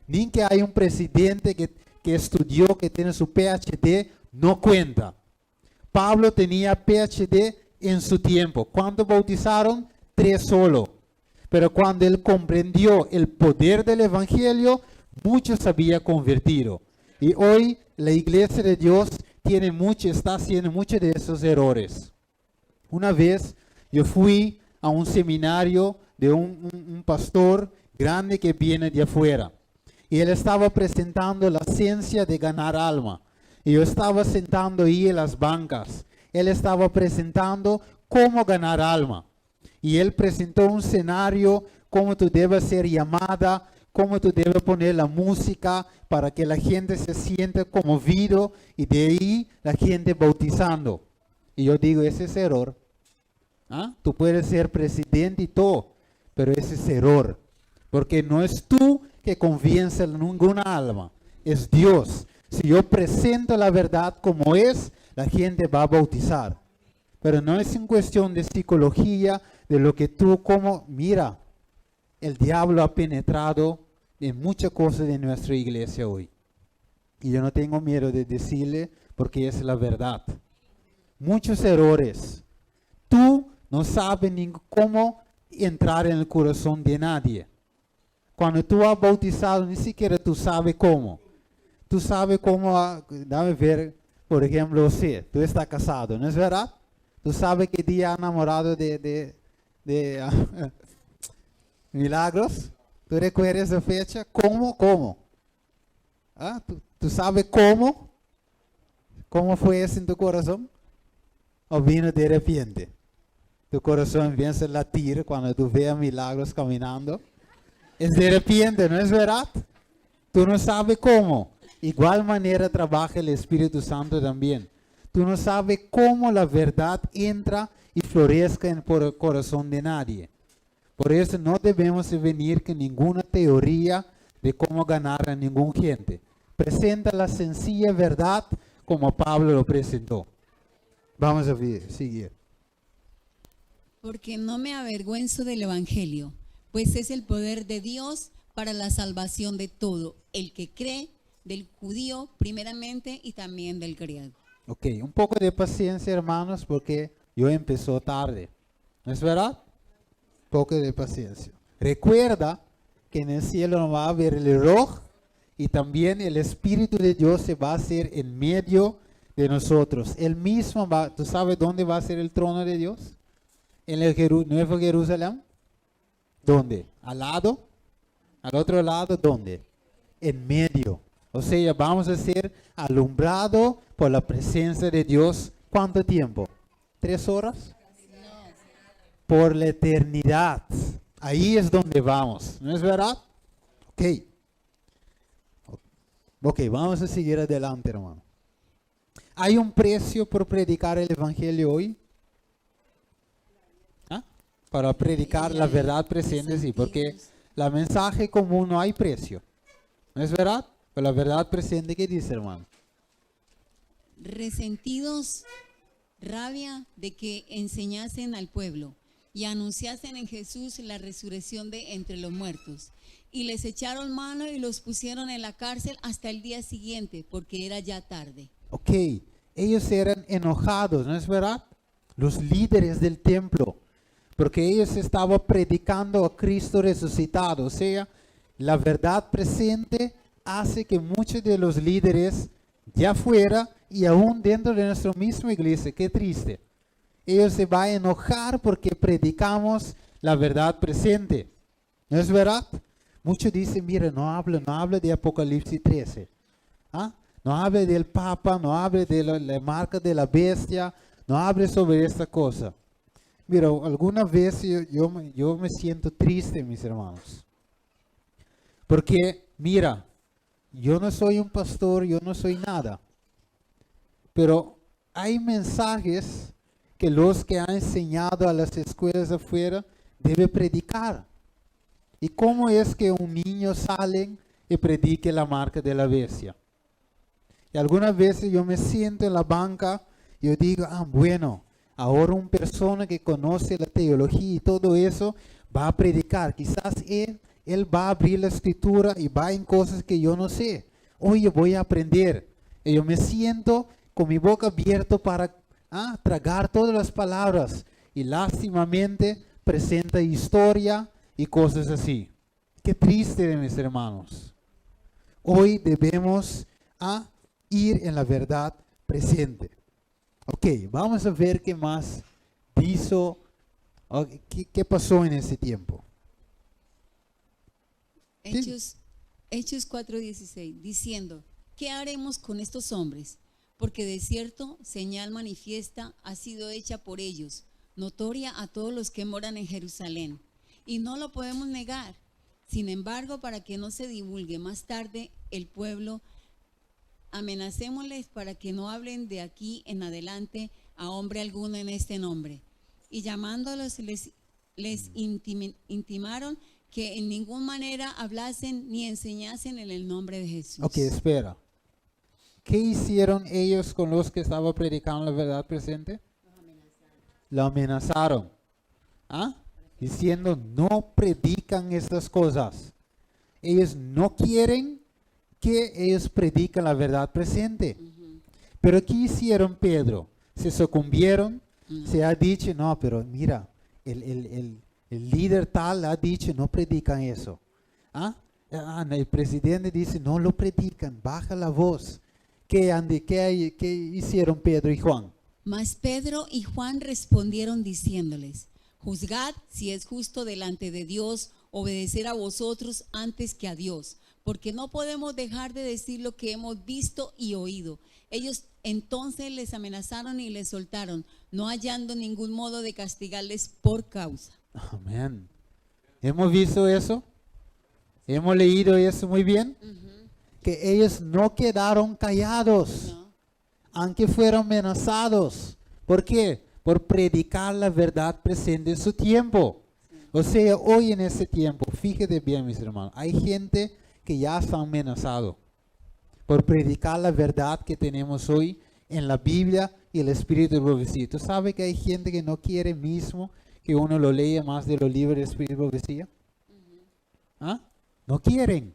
Ni que hay un presidente que estudió, que tiene su PhD, no cuenta. Pablo tenía PhD en su tiempo. ¿Cuántos bautizaron? 3 solo. Pero cuando él comprendió el poder del evangelio, muchos se habían convertido. Y hoy la iglesia de Dios está haciendo muchos de esos errores. Una vez yo fui a un seminario de un pastor grande que viene de afuera. Y él estaba presentando la ciencia de ganar alma. Y yo estaba sentando ahí en las bancas. Él estaba presentando cómo ganar alma. Y él presentó un escenario, cómo tú debes ser llamada, cómo tú debes poner la música para que la gente se sienta conmovido y de ahí la gente bautizando. Y yo digo, ese es error. ¿Ah? Tú puedes ser presidente y todo, pero ese es error. Porque no es tú que convence a ninguna alma, es Dios. Si yo presento la verdad como es, la gente va a bautizar. Pero no es en cuestión de psicología, de lo que tú como, mira, el diablo ha penetrado en muchas cosas de nuestra iglesia hoy. Y yo no tengo miedo de decirle porque es la verdad. Muchos errores. Tú no sabes ni cómo entrar en el corazón de nadie. Cuando tú has bautizado, ni siquiera tú sabes cómo. Tú sabes cómo, dame ver, por ejemplo, tú estás casado, ¿no es verdad? Tú sabes qué día has enamorado de Milagros. ¿Tú recuerdas esa fecha? ¿Cómo? ¿Ah? ¿Tú sabes cómo? ¿Cómo fue eso en tu corazón? ¿O vino de repente? Tu corazón empieza a latir cuando tú veas Milagros caminando. Es de repente, ¿no es verdad? Tú no sabes cómo. Igual manera trabaja el Espíritu Santo también. Tú no sabes cómo la verdad entra y florezca en el corazón de nadie. Por eso no debemos venir con ninguna teoría de cómo ganar a ninguna gente. Presenta la sencilla verdad como Pablo lo presentó. Vamos a seguir. Porque no me avergüenzo del Evangelio, pues es el poder de Dios para la salvación de todo, el que cree, del judío primeramente y también del griego. Ok, un poco de paciencia, hermanos, porque yo empezó tarde. ¿No es verdad? Un poco de paciencia. Recuerda que en el cielo no va a haber el reloj y también el Espíritu de Dios se va a hacer en medio de nosotros. Él mismo va, ¿tú sabes dónde va a ser el trono de Dios? En el Nuevo Jerusalén. ¿Dónde? ¿Al lado? ¿Al otro lado? ¿Dónde? En medio. O sea, vamos a ser alumbrados por la presencia de Dios. ¿Cuánto tiempo? 3 horas. Por la eternidad. Ahí es donde vamos. ¿No es verdad? Ok, vamos a seguir adelante, hermano. ¿Hay un precio por predicar el Evangelio hoy? ¿Ah? Para predicar la verdad presente, sí, porque la mensaje común no hay precio. ¿No es verdad? Pero la verdad presente, ¿qué dice, hermano? Resentidos, rabia de que enseñasen al pueblo y anunciasen en Jesús la resurrección de entre los muertos. Y les echaron mano y los pusieron en la cárcel hasta el día siguiente, porque era ya tarde. Ok, ellos eran enojados, ¿no es verdad? Los líderes del templo, porque ellos estaban predicando a Cristo resucitado. O sea, la verdad presente hace que muchos de los líderes de afuera y aún dentro de nuestra misma iglesia, qué triste, ellos se van a enojar porque predicamos la verdad presente. ¿No es verdad? Muchos dicen, mira, no habla de Apocalipsis 13. ¿Ah? No hable del Papa, no hable de la marca de la bestia, no hable sobre esta cosa. Mira, alguna vez yo me siento triste, mis hermanos. Porque, mira, yo no soy un pastor, yo no soy nada. Pero hay mensajes que los que han enseñado a las escuelas afuera deben predicar. ¿Y cómo es que un niño sale y predique la marca de la bestia? Y algunas veces yo me siento en la banca y yo digo, bueno, ahora una persona que conoce la teología y todo eso va a predicar. Quizás él va a abrir la escritura y va en cosas que yo no sé. Hoy yo voy a aprender. Y yo me siento con mi boca abierta para tragar todas las palabras y lástimamente presenta historia y cosas así. Qué triste de mis hermanos. Hoy debemos ir en la verdad presente. Ok, vamos a ver qué más hizo, qué pasó en ese tiempo. Hechos 4:16, diciendo, ¿qué haremos con estos hombres? Porque de cierto señal manifiesta ha sido hecha por ellos, notoria a todos los que moran en Jerusalén, y no lo podemos negar. Sin embargo, para que no se divulgue más tarde el pueblo, amenacémosles para que no hablen de aquí en adelante a hombre alguno en este nombre. Y llamándolos les intimaron que en ninguna manera hablasen ni enseñasen en el nombre de Jesús. Ok, espera. ¿Qué hicieron ellos con los que estaban predicando la verdad presente? Lo amenazaron. Diciendo, no predican estas cosas. Ellos no quieren que ellos predican la verdad presente. Pero ¿qué hicieron Pedro? Se sucumbieron. Se ha dicho, no, pero mira, el líder tal ha dicho, no predican eso. El presidente dice, no lo predican, baja la voz. ¿Qué hicieron Pedro y Juan? Mas Pedro y Juan respondieron diciéndoles, juzgad si es justo delante de Dios obedecer a vosotros antes que a Dios, porque no podemos dejar de decir lo que hemos visto y oído. Ellos entonces les amenazaron y les soltaron, no hallando ningún modo de castigarles por causa. Amén. ¿Hemos visto eso? ¿Hemos leído eso muy bien? Que ellos no quedaron callados, No. aunque fueron amenazados. ¿Por qué? Por predicar la verdad presente en su tiempo. O sea, hoy en ese tiempo, fíjate bien mis hermanos, hay gente que ya está amenazado por predicar la verdad que tenemos hoy en la Biblia y el Espíritu de profecía. ¿Tú sabes que hay gente que no quiere mismo que uno lo lea más de los libros del Espíritu de profecía? No quieren.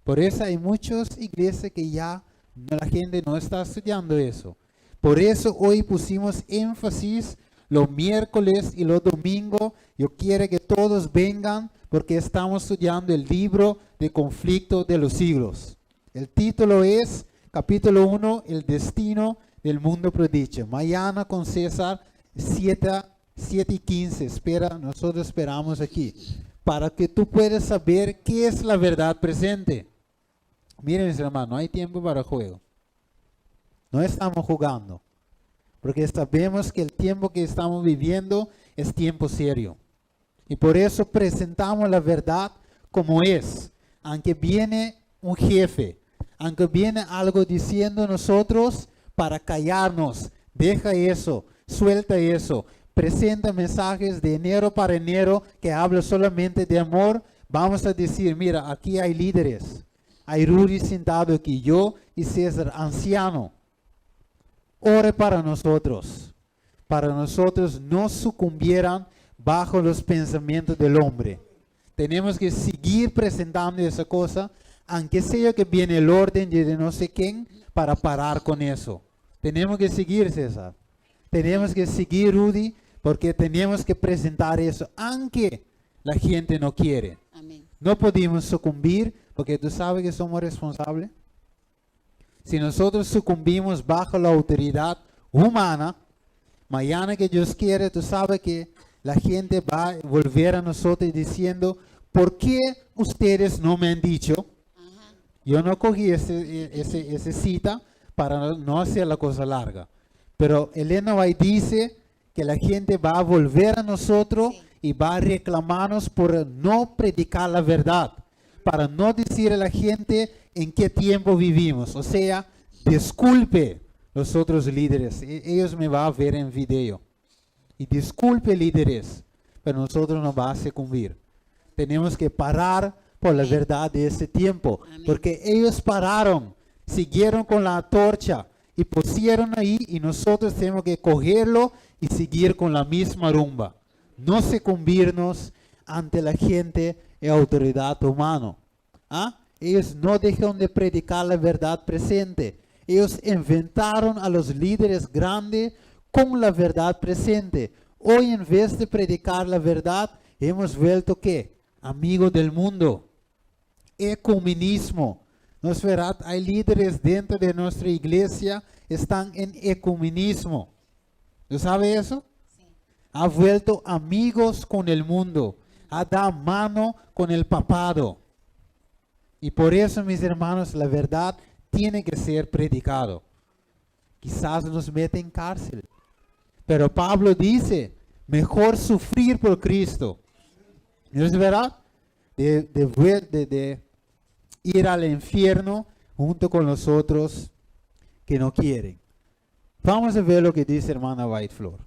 Por eso hay muchas iglesias que ya la gente no está estudiando eso. Por eso hoy pusimos énfasis los miércoles y los domingos. Yo quiero que todos vengan porque estamos estudiando el libro de conflicto de los siglos. El título es capítulo 1, el destino del mundo prodigio. Mañana con César 7:15. Nosotros esperamos aquí para que tú puedas saber qué es la verdad presente. Miren mis hermanos, no hay tiempo para juego. No estamos jugando. Porque sabemos que el tiempo que estamos viviendo es tiempo serio. Y por eso presentamos la verdad como es. Aunque viene un jefe, aunque viene algo diciendo nosotros para callarnos, deja eso, suelta eso. Presenta mensajes de enero para enero que hablan solamente de amor. Vamos a decir, mira, aquí hay líderes. Hay Rudy sentado aquí, yo y César, anciano. Ore para nosotros no sucumbieran bajo los pensamientos del hombre. Tenemos que seguir presentando esa cosa, aunque sea que viene el orden de no sé quién, para parar con eso. Tenemos que seguir, César. Tenemos que seguir, Rudy, porque tenemos que presentar eso, aunque la gente no quiere. Amén. No podemos sucumbir, porque tú sabes que somos responsables. Si nosotros sucumbimos bajo la autoridad humana, mañana que Dios quiere, tú sabes que la gente va a volver a nosotros diciendo, ¿por qué ustedes no me han dicho? Yo no cogí esa cita para no hacer la cosa larga. Pero Elena White dice que la gente va a volver a nosotros y va a reclamarnos por no predicar la verdad, para no decir a la gente en qué tiempo vivimos. O sea, disculpe los otros líderes. Ellos me van a ver en video. Y disculpe líderes, pero nosotros no vamos a sucumbir. Tenemos que parar por la verdad de ese tiempo. Amén. Porque ellos pararon, siguieron con la antorcha y pusieron ahí y nosotros tenemos que cogerlo y seguir con la misma rumba. No sucumbirnos ante la gente y autoridad humana. Ellos no dejan de predicar la verdad presente. Ellos inventaron a los líderes grandes con la verdad presente. Hoy, en vez de predicar la verdad, hemos vuelto ¿qué? Amigos del mundo. Ecumenismo. ¿No es verdad? Hay líderes dentro de nuestra iglesia que están en ecumenismo. ¿No sabe eso? Sí. Ha vuelto amigos con el mundo. Ha dado mano con el papado. Y por eso, mis hermanos, la verdad tiene que ser predicado. Quizás nos mete en cárcel. Pero Pablo dice, mejor sufrir por Cristo. ¿No es verdad? De ir al infierno junto con los otros que no quieren. Vamos a ver lo que dice hermana Whiteflor.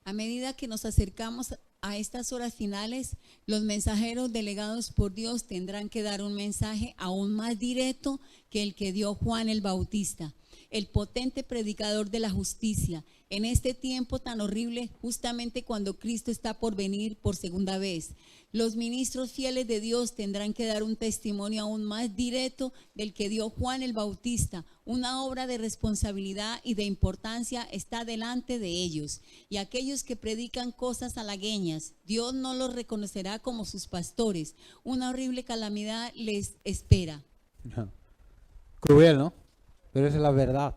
A medida que nos acercamos a estas horas finales, los mensajeros delegados por Dios tendrán que dar un mensaje aún más directo que el que dio Juan el Bautista, el potente predicador de la justicia, en este tiempo tan horrible, justamente cuando Cristo está por venir por segunda vez. Los ministros fieles de Dios tendrán que dar un testimonio aún más directo del que dio Juan el Bautista. Una obra de responsabilidad y de importancia está delante de ellos. Y aquellos que predican cosas halagueñas, Dios no los reconocerá como sus pastores. Una horrible calamidad les espera. Cruel, ¿no? Pero es la verdad.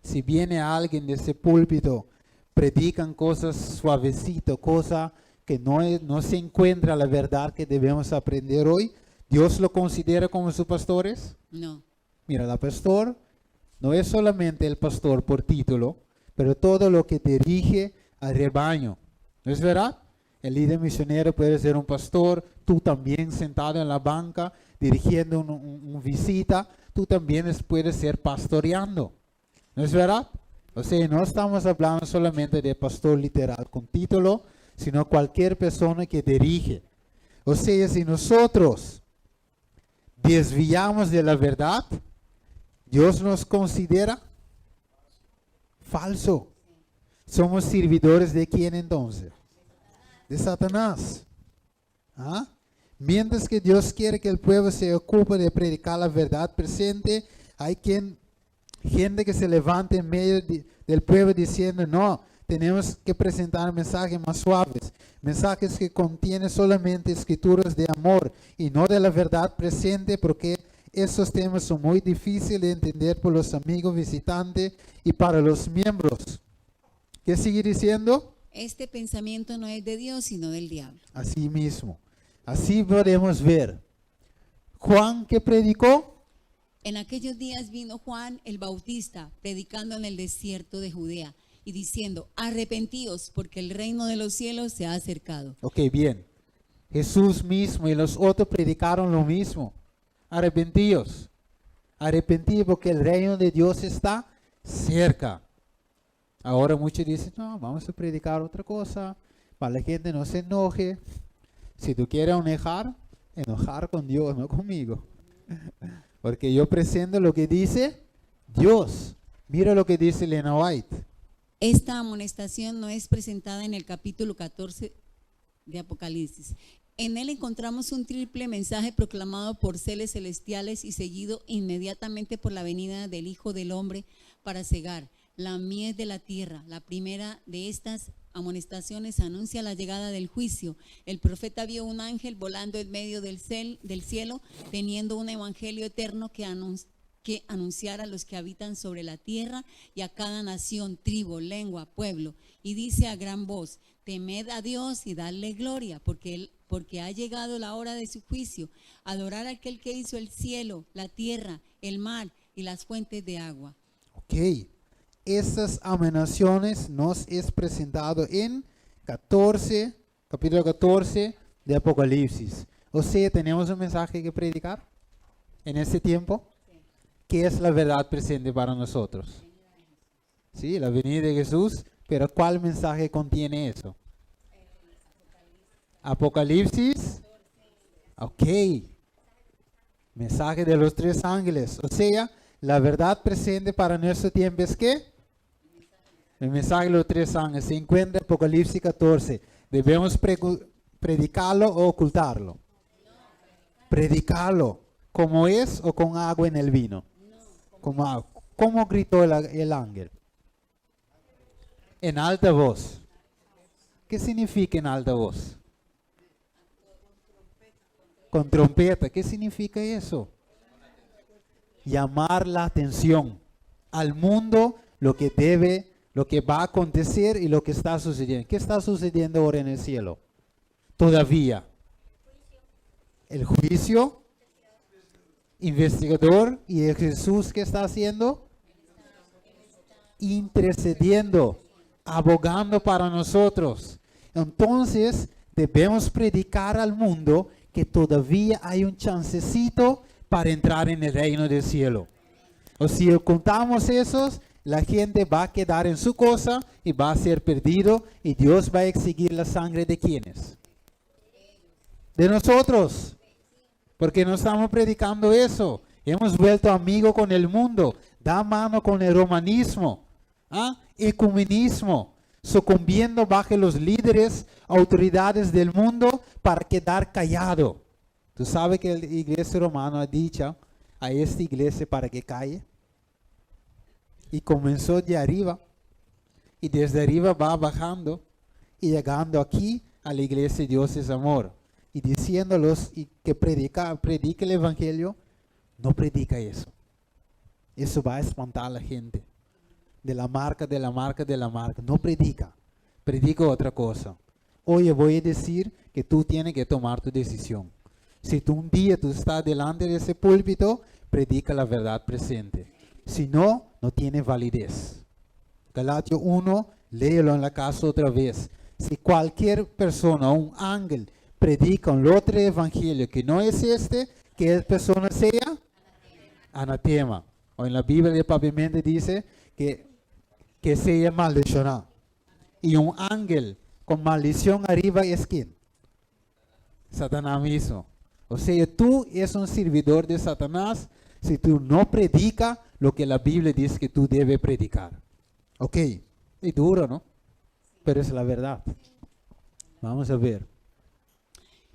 Si viene alguien de ese púlpito, predican cosas suavecito, cosas que no se encuentra la verdad que debemos aprender hoy, ¿Dios lo considera como sus pastores? No. Mira, la pastor no es solamente el pastor por título, pero todo lo que dirige al rebaño. ¿No es verdad? El líder misionero puede ser un pastor, tú también sentado en la banca, dirigiendo una visita, tú también puedes ser pastoreando. ¿No es verdad? O sea, no estamos hablando solamente de pastor literal con título, sino cualquier persona que dirige. O sea, si nosotros desviamos de la verdad, Dios nos considera falso. Somos servidores de quién entonces? De Satanás. ¿Ah? Mientras que Dios quiere que el pueblo se ocupe de predicar la verdad presente, hay gente que se levanta en medio del pueblo diciendo, no, tenemos que presentar mensajes más suaves, mensajes que contienen solamente escrituras de amor y no de la verdad presente, porque esos temas son muy difíciles de entender por los amigos visitantes y para los miembros. ¿Qué sigue diciendo? Este pensamiento no es de Dios, sino del diablo. Así mismo. Así podemos ver. Juan, ¿qué predicó? En aquellos días vino Juan el Bautista predicando en el desierto de Judea y diciendo, arrepentíos porque el reino de los cielos se ha acercado. Ok, bien. Jesús mismo y los otros predicaron lo mismo. Arrepentíos. Arrepentíos porque el reino de Dios está cerca. Ahora muchos dicen, no, vamos a predicar otra cosa, para que la gente no se enoje. Si tú quieres enojar con Dios, no conmigo. Porque yo presento lo que dice Dios. Mira lo que dice Elena White. Esta amonestación no es presentada en el capítulo 14 de Apocalipsis. En él encontramos un triple mensaje proclamado por seres celestiales y seguido inmediatamente por la venida del Hijo del Hombre para cegar la mies de la tierra. La primera de estas amonestaciones anuncia la llegada del juicio. El profeta vio un ángel volando en medio del cielo, teniendo un evangelio eterno que anunciara a los que habitan sobre la tierra y a cada nación, tribu, lengua, pueblo. Y dice a gran voz, temed a Dios y dadle gloria, porque ha llegado la hora de su juicio. Adorar a aquel que hizo el cielo, la tierra, el mar y las fuentes de agua. Ok. Estas amenaciones nos es presentado en capítulo 14 de Apocalipsis. O sea, tenemos un mensaje que predicar en este tiempo. Sí. ¿Qué es la verdad presente para nosotros? Sí, la venida de Jesús, pero ¿cuál mensaje contiene eso? Apocalipsis. Ok. Mensaje de los 3 ángeles. O sea, la verdad presente para nuestro tiempo es ¿qué? El mensaje de los 3 ángeles se encuentra en Apocalipsis 14. ¿Debemos predicarlo o ocultarlo? Predicarlo. ¿Cómo es o con agua en el vino? Como agua. ¿Cómo gritó el ángel? En alta voz. ¿Qué significa en alta voz? Con trompeta. ¿Qué significa eso? Llamar la atención al mundo, lo que va a acontecer y lo que está sucediendo. ¿Qué está sucediendo ahora en el cielo? Todavía. El juicio, investigador, y el Jesús, ¿qué está haciendo? Intercediendo, abogando para nosotros. Entonces, debemos predicar al mundo que todavía hay un chancecito para entrar en el reino del cielo. O si ocultamos esos, la gente va a quedar en su cosa y va a ser perdido, y Dios va a exigir la sangre de ¿quiénes? De nosotros. Porque no estamos predicando eso. Hemos vuelto amigos con el mundo. Da mano con el romanismo. Ecumenismo. Sucumbiendo bajo los líderes, autoridades del mundo para quedar callado. Tú sabes que la iglesia romana ha dicho a esta iglesia para que calle. Y comenzó de arriba. Y desde arriba va bajando. Y llegando aquí a la iglesia Dios es amor. Y diciéndolos y que predica el evangelio, no predica eso. Eso va a espantar a la gente. De la marca. No predica. Predica otra cosa. Oye, voy a decir que tú tienes que tomar tu decisión. Si tú un día tú estás delante de ese púlpito, predica la verdad presente. Si no, no tiene validez. Galatia 1, léelo en la casa otra vez. Si cualquier persona, un ángel, predica un otro evangelio que no es este, que esa persona sea anatema. O en la Biblia de Pavimento dice que sea maldicionado. Y un ángel con maldición arriba es ¿quién? Satanás mismo. O sea, tú eres un servidor de Satanás si tú no predicas lo que la Biblia dice que tú debes predicar. Ok, es duro, ¿no? Pero es la verdad. Vamos a ver.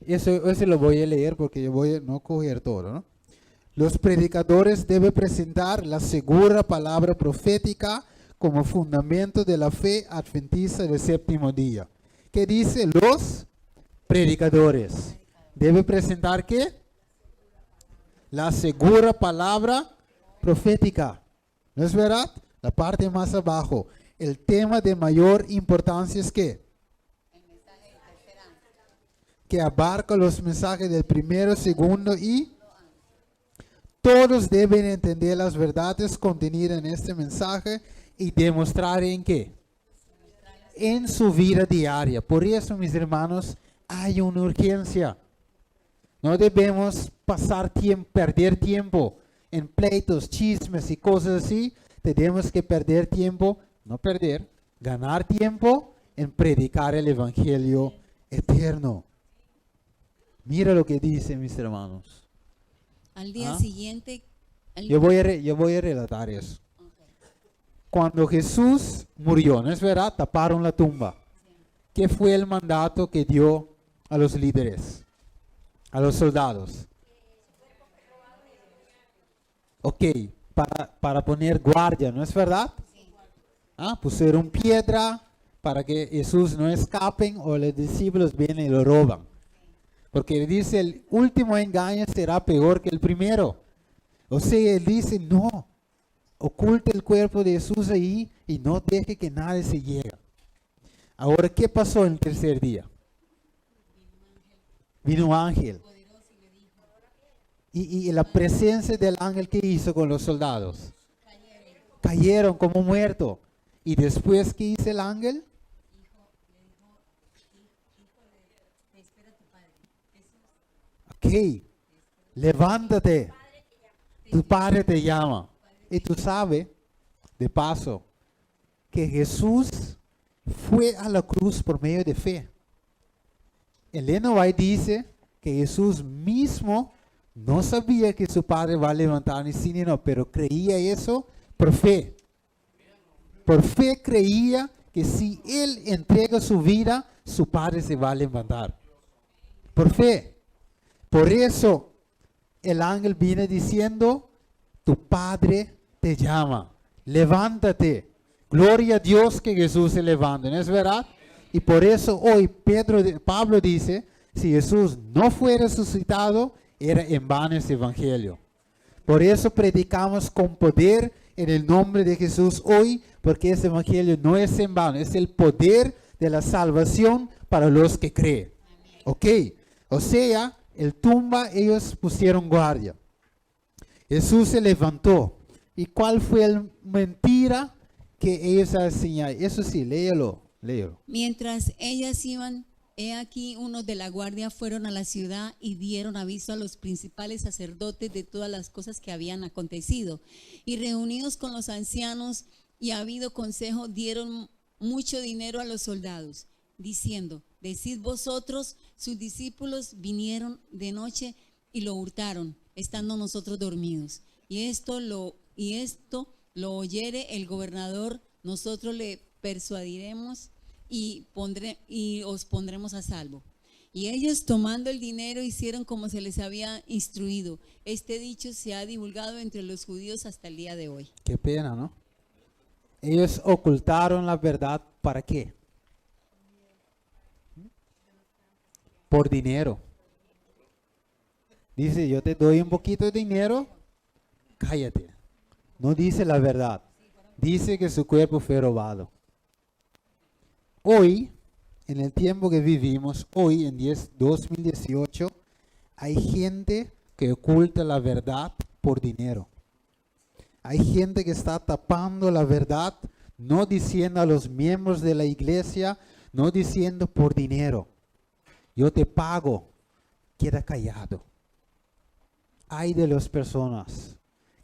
Eso lo voy a leer porque yo voy a no coger todo, ¿no? Los predicadores deben presentar la segura palabra profética como fundamento de la fe adventista del séptimo día. ¿Qué dice? Los predicadores deben presentar ¿qué? La segura palabra profética. ¿No es verdad? La parte más abajo. El tema de mayor importancia es ¿qué? Que abarca los mensajes del primero, segundo y todos deben entender las verdades contenidas en este mensaje y demostrar en qué? En su vida diaria. Por eso, mis hermanos, hay una urgencia. No debemos perder tiempo en pleitos, chismes y cosas así. Tenemos que ganar tiempo en predicar el evangelio eterno. Mira lo que dice, mis hermanos. Al día siguiente. Yo voy a relatar eso. Okay. Cuando Jesús murió, ¿no es verdad? Taparon la tumba. ¿Qué fue el mandato que dio a los líderes? A los soldados. Ok, para poner guardia, ¿no es verdad? Pusieron piedra para que Jesús no escapen o los discípulos vienen y lo roban. Porque dice, el último engaño será peor que el primero. O sea, él dice, no, oculte el cuerpo de Jesús ahí y no deje que nadie se llegue. Ahora, ¿qué pasó en el tercer día? Vino un ángel. Y la presencia del ángel, ¿qué hizo con los soldados? Cayeron como muertos. Y después, ¿qué hizo el ángel? Ok, levántate. Tu padre te llama. Y tú sabes, de paso, que Jesús fue a la cruz por medio de fe. Elena White dice que Jesús mismo no sabía que su padre va a levantar ni sí ni no, pero creía eso por fe. Por fe creía que si él entrega su vida, su padre se va a levantar. Por fe. Por eso el ángel viene diciendo, tu padre te llama. levántate. Gloria a Dios que Jesús se levanta, ¿no es verdad? Y por eso hoy Pablo dice, si Jesús no fue resucitado, era en vano ese evangelio. Por eso predicamos con poder en el nombre de Jesús hoy, porque ese evangelio no es en vano, es el poder de la salvación para los que creen. Ok, o sea, el tumba ellos pusieron guardia. Jesús se levantó. ¿Y cuál fue la mentira que ellos enseñaron? Eso sí, léelo. Mientras ellas iban, he aquí unos de la guardia fueron a la ciudad y dieron aviso a los principales sacerdotes de todas las cosas que habían acontecido. Y reunidos con los ancianos y habido consejo, dieron mucho dinero a los soldados, diciendo, decid vosotros, sus discípulos vinieron de noche y lo hurtaron, estando nosotros dormidos. Y esto lo oyere el gobernador, nosotros le persuadiremos y os pondremos a salvo. Y ellos, tomando el dinero, hicieron como se les había instruido. Este dicho se ha divulgado entre los judíos hasta el día de hoy. Qué pena, ¿no? Ellos ocultaron la verdad, ¿para qué? Por dinero. Dice, yo te doy un poquito de dinero, cállate. No dice la verdad. Dice que su cuerpo fue robado. Hoy, en el tiempo que vivimos, hoy en 2018, hay gente que oculta la verdad por dinero. Hay gente que está tapando la verdad, no diciendo a los miembros de la iglesia, no diciendo por dinero. Yo te pago, queda callado. Hay de las personas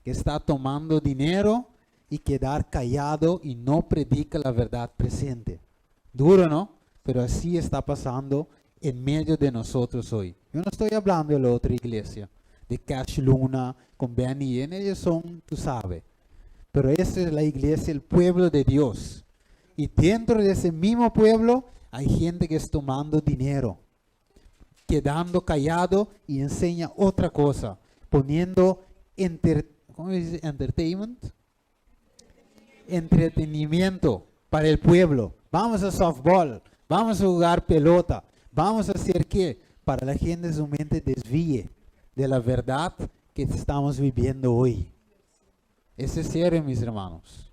que está tomando dinero y quedar callado y no predica la verdad presente. Duro, ¿no? Pero así está pasando en medio de nosotros hoy. Yo no estoy hablando de la otra iglesia, de Cash Luna, con Benny, ellos son, tú sabes. Pero esa es la iglesia, el pueblo de Dios. Y dentro de ese mismo pueblo hay gente que está tomando dinero, quedando callado y enseña otra cosa, poniendo ¿cómo dice? Entretenimiento para el pueblo. Vamos a softball, vamos a jugar pelota, vamos a hacer qué, para la gente su mente desvíe de la verdad que estamos viviendo hoy. Ese es serio, mis hermanos.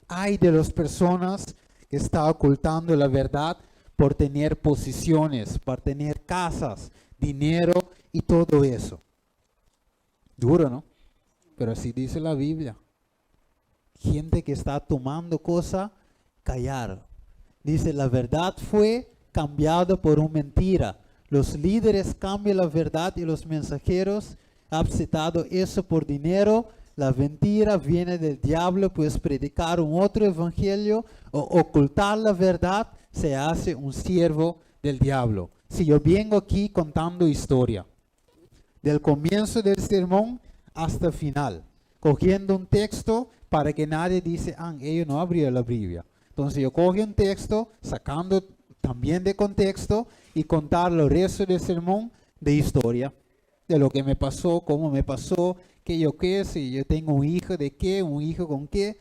Hay de las personas que están ocultando la verdad por tener posiciones, por tener casas, dinero y todo eso. Duro, ¿no? Pero así dice la Biblia. Gente que está tomando cosas, callar. Dice, la verdad fue cambiada por una mentira. Los líderes cambian la verdad y los mensajeros han aceptado eso por dinero. La mentira viene del diablo, pues predicar un otro evangelio o ocultar la verdad se hace un siervo del diablo. Si yo vengo aquí contando historia, del comienzo del sermón hasta el final, cogiendo un texto para que nadie dice, ellos no abrieron la Biblia. Entonces yo cojo un texto, sacando también de contexto y contar el resto del sermón de historia, de lo que me pasó, cómo me pasó, qué yo qué, si yo tengo un hijo de qué, un hijo con qué,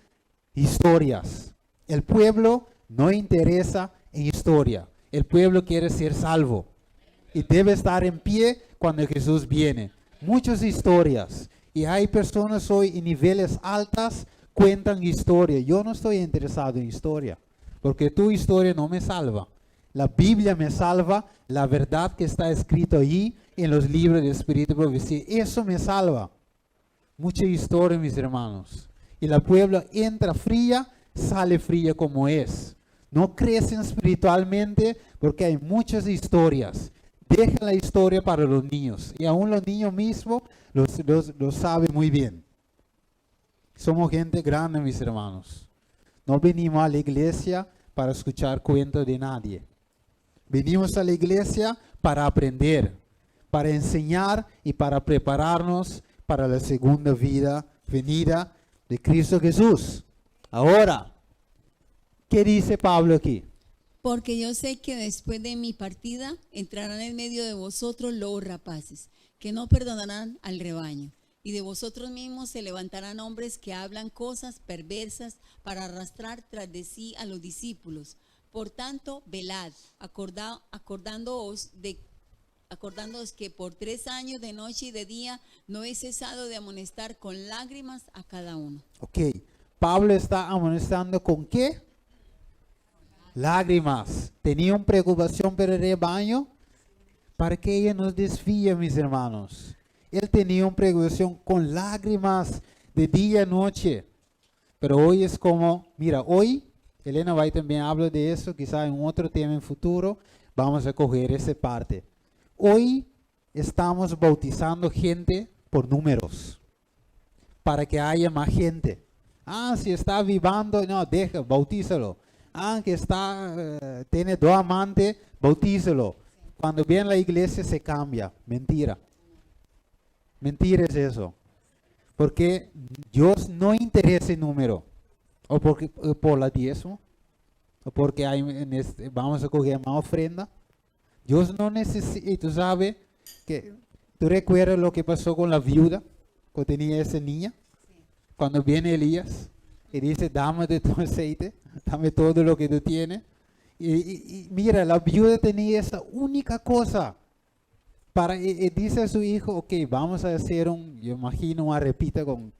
historias. El pueblo no interesa en historia, el pueblo quiere ser salvo y debe estar en pie cuando Jesús viene. Muchas historias y hay personas hoy en niveles altos cuentan historia. Yo no estoy interesado en historia, porque tu historia no me salva. La Biblia me salva, la verdad que está escrito allí en los libros del Espíritu de Profecía. Eso me salva. Mucha historia, mis hermanos. Y la puebla entra fría, sale fría como es. No crecen espiritualmente porque hay muchas historias. Dejen la historia para los niños. Y aún los niños mismos lo saben muy bien. Somos gente grande, mis hermanos. No venimos a la iglesia para escuchar cuentos de nadie. Venimos a la iglesia para aprender, para enseñar y para prepararnos para la segunda venida de Cristo Jesús. Ahora, ¿qué dice Pablo aquí? Porque yo sé que después de mi partida entrarán en medio de vosotros lobos rapaces, que no perdonarán al rebaño. y de vosotros mismos se levantarán hombres que hablan cosas perversas para arrastrar tras de sí a los discípulos. Por tanto, velad, acordándoos que por 3 años de noche y de día no he cesado de amonestar con lágrimas a cada uno. Ok, Pablo está amonestando ¿con qué? Lágrimas. Tenía una preocupación por el rebaño para que ella nos desvíe, mis hermanos. Él tenía una preocupación con lágrimas de día y noche. Pero hoy es como, mira, hoy Elena va también habla de eso, quizá en otro tema en futuro vamos a coger esa parte. Hoy estamos bautizando gente por números, para que haya más gente. Si está vivando, no, deja, bautízalo. Que está, tiene 2 amantes, bautízalo. Cuando viene a la iglesia se cambia. Mentira. Mentira es eso. Porque Dios no interesa el número. O porque, por la diezmo. O porque hay vamos a coger más ofrenda. Dios no necesita. Y tú sabes que, ¿tú recuerdas lo que pasó con la viuda? Cuando tenía esa niña. Cuando viene Elías y dice, dame de tu aceite, dame todo lo que tú tienes. Y mira, la viuda tenía esa única cosa. Y dice a su hijo, ok, vamos a hacer yo imagino una arepita con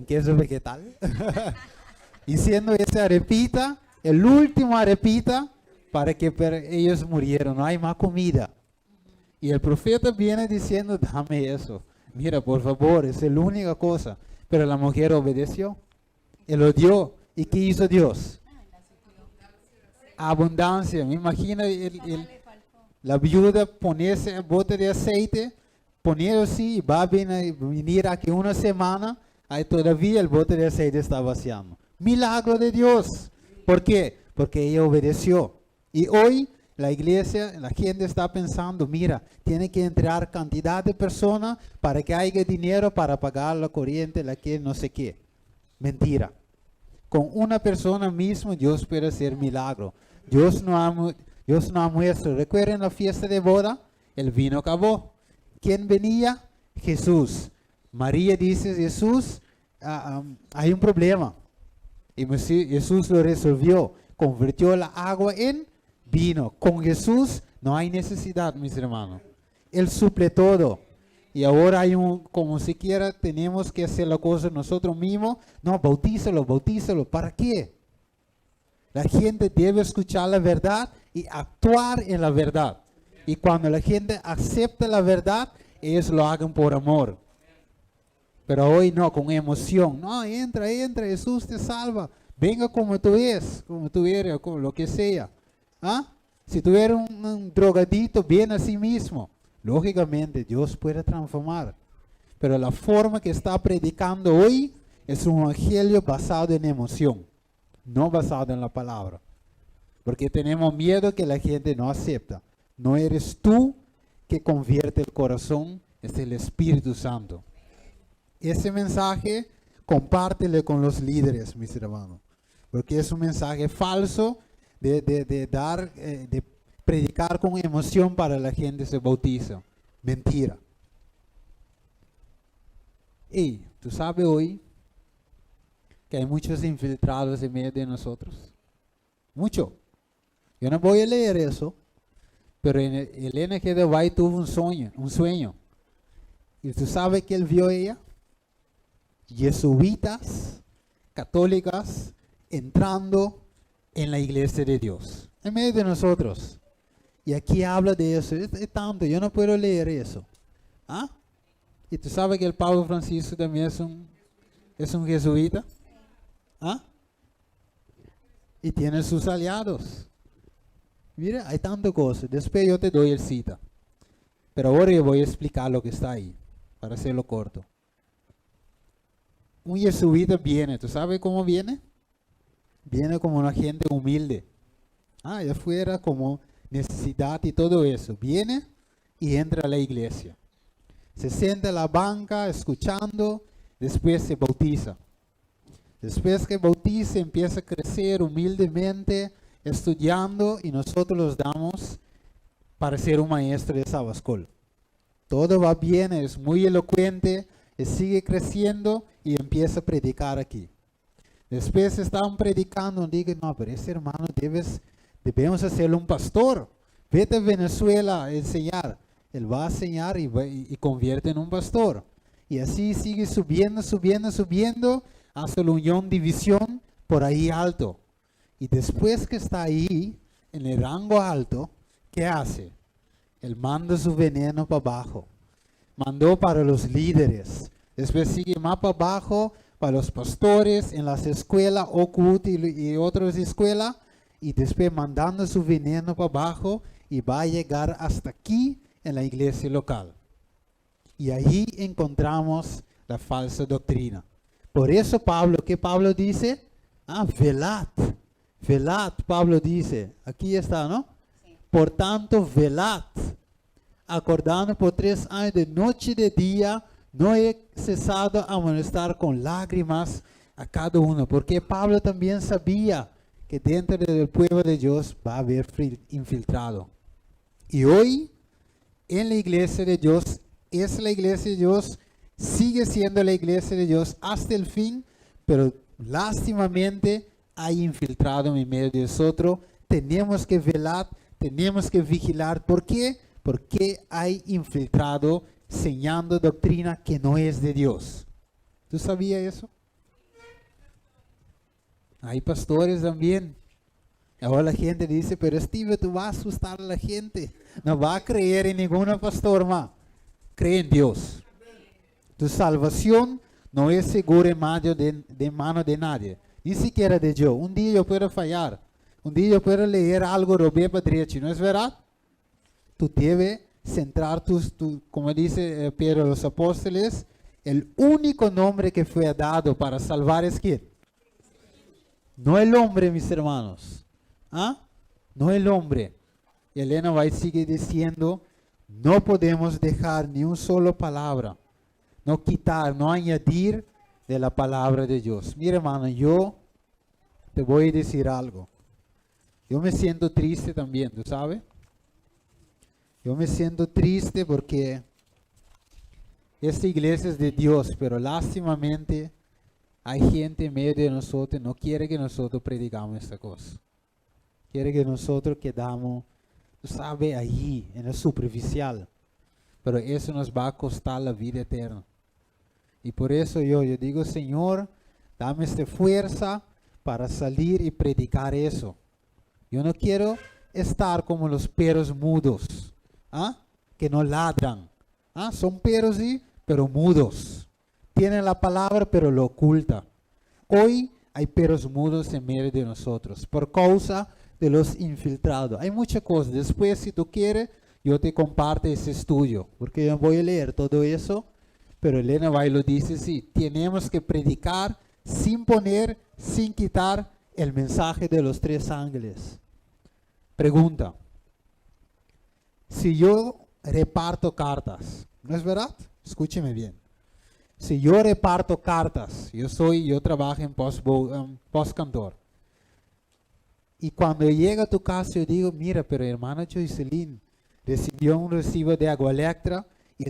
queso vegetal. Y siendo esa arepita, el último arepita, para que ellos murieron, no hay más comida. Y el profeta viene diciendo, dame eso. Mira, por favor, es la única cosa. Pero la mujer obedeció. Él lo dio. ¿Y qué hizo Dios? Abundancia. Me imagino la viuda ponerse el bote de aceite, ponerlo así, y va a venir aquí una semana, ahí todavía el bote de aceite está vaciando. Milagro de Dios. ¿Por qué? Porque ella obedeció. Y hoy la iglesia, la gente está pensando, mira, tiene que entrar cantidad de personas para que haya dinero para pagar la corriente, la que no sé qué. Mentira. Con una persona mismo Dios puede hacer milagro. Dios no ha muerto. ¿Recuerdan la fiesta de boda? El vino acabó. ¿Quién venía? Jesús. María dice, Jesús, hay un problema. Y Jesús lo resolvió. Convirtió la agua en vino. Con Jesús no hay necesidad, mis hermanos. Él suple todo. Y ahora como siquiera tenemos que hacer la cosa nosotros mismos. No, bautízalo. ¿Para qué? La gente debe escuchar la verdad y actuar en la verdad. Y cuando la gente acepta la verdad, ellos lo hagan por amor. Pero hoy no, con emoción. No, entra, Jesús te salva. Venga como tú eres, como lo que sea. Si tú eres un drogadito, viene a sí mismo. Lógicamente, Dios puede transformar. Pero la forma que está predicando hoy es un evangelio basado en emoción, no basado en la palabra. Porque tenemos miedo que la gente no acepta. No eres tú que convierte el corazón, es el Espíritu Santo. Ese mensaje, compártelo con los líderes, mis hermanos. Porque es un mensaje falso de predicar con emoción para la gente se bautiza. Mentira. Y tú sabes hoy que hay muchos infiltrados en medio de nosotros. Mucho. Yo no voy a leer eso, pero Elena G. de White tuvo un sueño. Y tú sabes que él vio ella, jesuitas, católicas, entrando en la iglesia de Dios, en medio de nosotros. Y aquí habla de eso, es tanto, yo no puedo leer eso. Y tú sabes que el Pablo Francisco también es un jesuita. Y tiene sus aliados. Mira, hay tantas cosas. Después yo te doy el cita. Pero ahora yo voy a explicar lo que está ahí, para hacerlo corto. Un jesuita viene, ¿tú sabes cómo viene? Viene como una gente humilde. Allá afuera como necesidad y todo eso. Viene y entra a la iglesia. Se sienta en la banca escuchando, después se bautiza. Después que bautiza empieza a crecer humildemente, estudiando, y nosotros los damos para ser un maestro de Sabascol. Todo va bien, es muy elocuente, Él sigue creciendo y empieza a predicar aquí. Después estaban predicando, digo, no, pero ese hermano debemos hacerlo un pastor. Vete a Venezuela a enseñar. Él va a enseñar y convierte en un pastor. Y así sigue subiendo, subiendo, subiendo hasta la Unión División por ahí alto. Y después que está ahí, en el rango alto, ¿qué hace? Él manda su veneno para abajo. Mandó para los líderes. Después sigue más para abajo para los pastores en las escuelas, Oakwood y otras escuelas. Y después mandando su veneno para abajo y va a llegar hasta aquí en la iglesia local. Y ahí encontramos la falsa doctrina. Por eso Pablo, ¿qué Pablo dice? Velad. Velad, Pablo dice. Aquí está, ¿no? Sí. Por tanto, velad. Acordando por 3 años de noche y de día, no he cesado a amonestar con lágrimas a cada uno. Porque Pablo también sabía que dentro del pueblo de Dios va a haber infiltrado. Y hoy, en la iglesia de Dios, es la iglesia de Dios, sigue siendo la iglesia de Dios hasta el fin, pero lástimamente hay infiltrado en medio de nosotros. Tenemos que velar, tenemos que vigilar. ¿Por qué? Porque hay infiltrado enseñando doctrina que no es de Dios. ¿Tú sabías eso? Hay pastores también. Ahora la gente dice, pero Steve, tú vas a asustar a la gente. No va a creer en ningún pastor más. Cree en Dios. Tu salvación no es segura en mano de nadie. Ni siquiera de yo. Un día yo puedo fallar. Un día yo puedo leer algo, robé para derecho. ¿No es verdad? Tú debes centrar como dice Pedro a los apóstoles, el único nombre que fue dado para salvar es ¿quién? No el hombre, mis hermanos. No el hombre. Elena White sigue diciendo, no podemos dejar ni una sola palabra, no quitar, no añadir de la palabra de Dios. Mira, hermano, yo te voy a decir algo. Yo me siento triste también, ¿tú sabes? Yo me siento triste porque esta iglesia es de Dios, pero lástimamente hay gente en medio de nosotros no quiere que nosotros predicamos esta cosa. Quiere que nosotros quedamos, tú sabes, allí, en el superficial. Pero eso nos va a costar la vida eterna. Y por eso yo digo, Señor, dame esta fuerza para salir y predicar eso. Yo no quiero estar como los perros mudos, que no ladran. Son perros, sí, pero mudos. Tienen la palabra, pero lo oculta. Hoy hay perros mudos en medio de nosotros por causa de los infiltrados. Hay muchas cosas. Después, si tú quieres, yo te comparto ese estudio, porque yo voy a leer todo eso. Pero Elena White lo dice, sí, tenemos que predicar sin poner, sin quitar el mensaje de los 3 ángeles. Pregunta. Si yo reparto cartas, ¿no es verdad? Escúcheme bien. Si yo reparto cartas, yo trabajo en postcantor. Y cuando llega a tu casa, yo digo, mira, pero hermana Joycelyn recibió un recibo de agua eléctrica y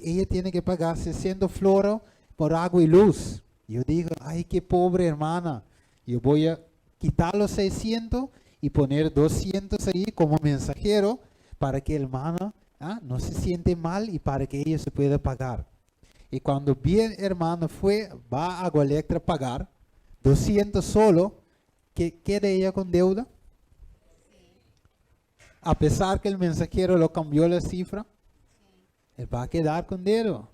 ella tiene que pagar 600 florins por agua y luz. Yo digo, ay, qué pobre hermana. Yo voy a quitar los 600 y poner 200 ahí como mensajero para que el hermano no se siente mal y para que ella se pueda pagar. Y cuando bien hermano va a agua eléctrica a pagar 200 solo, ¿qué queda ella con deuda? A pesar que el mensajero lo cambió la cifra, él va a quedar con deuda.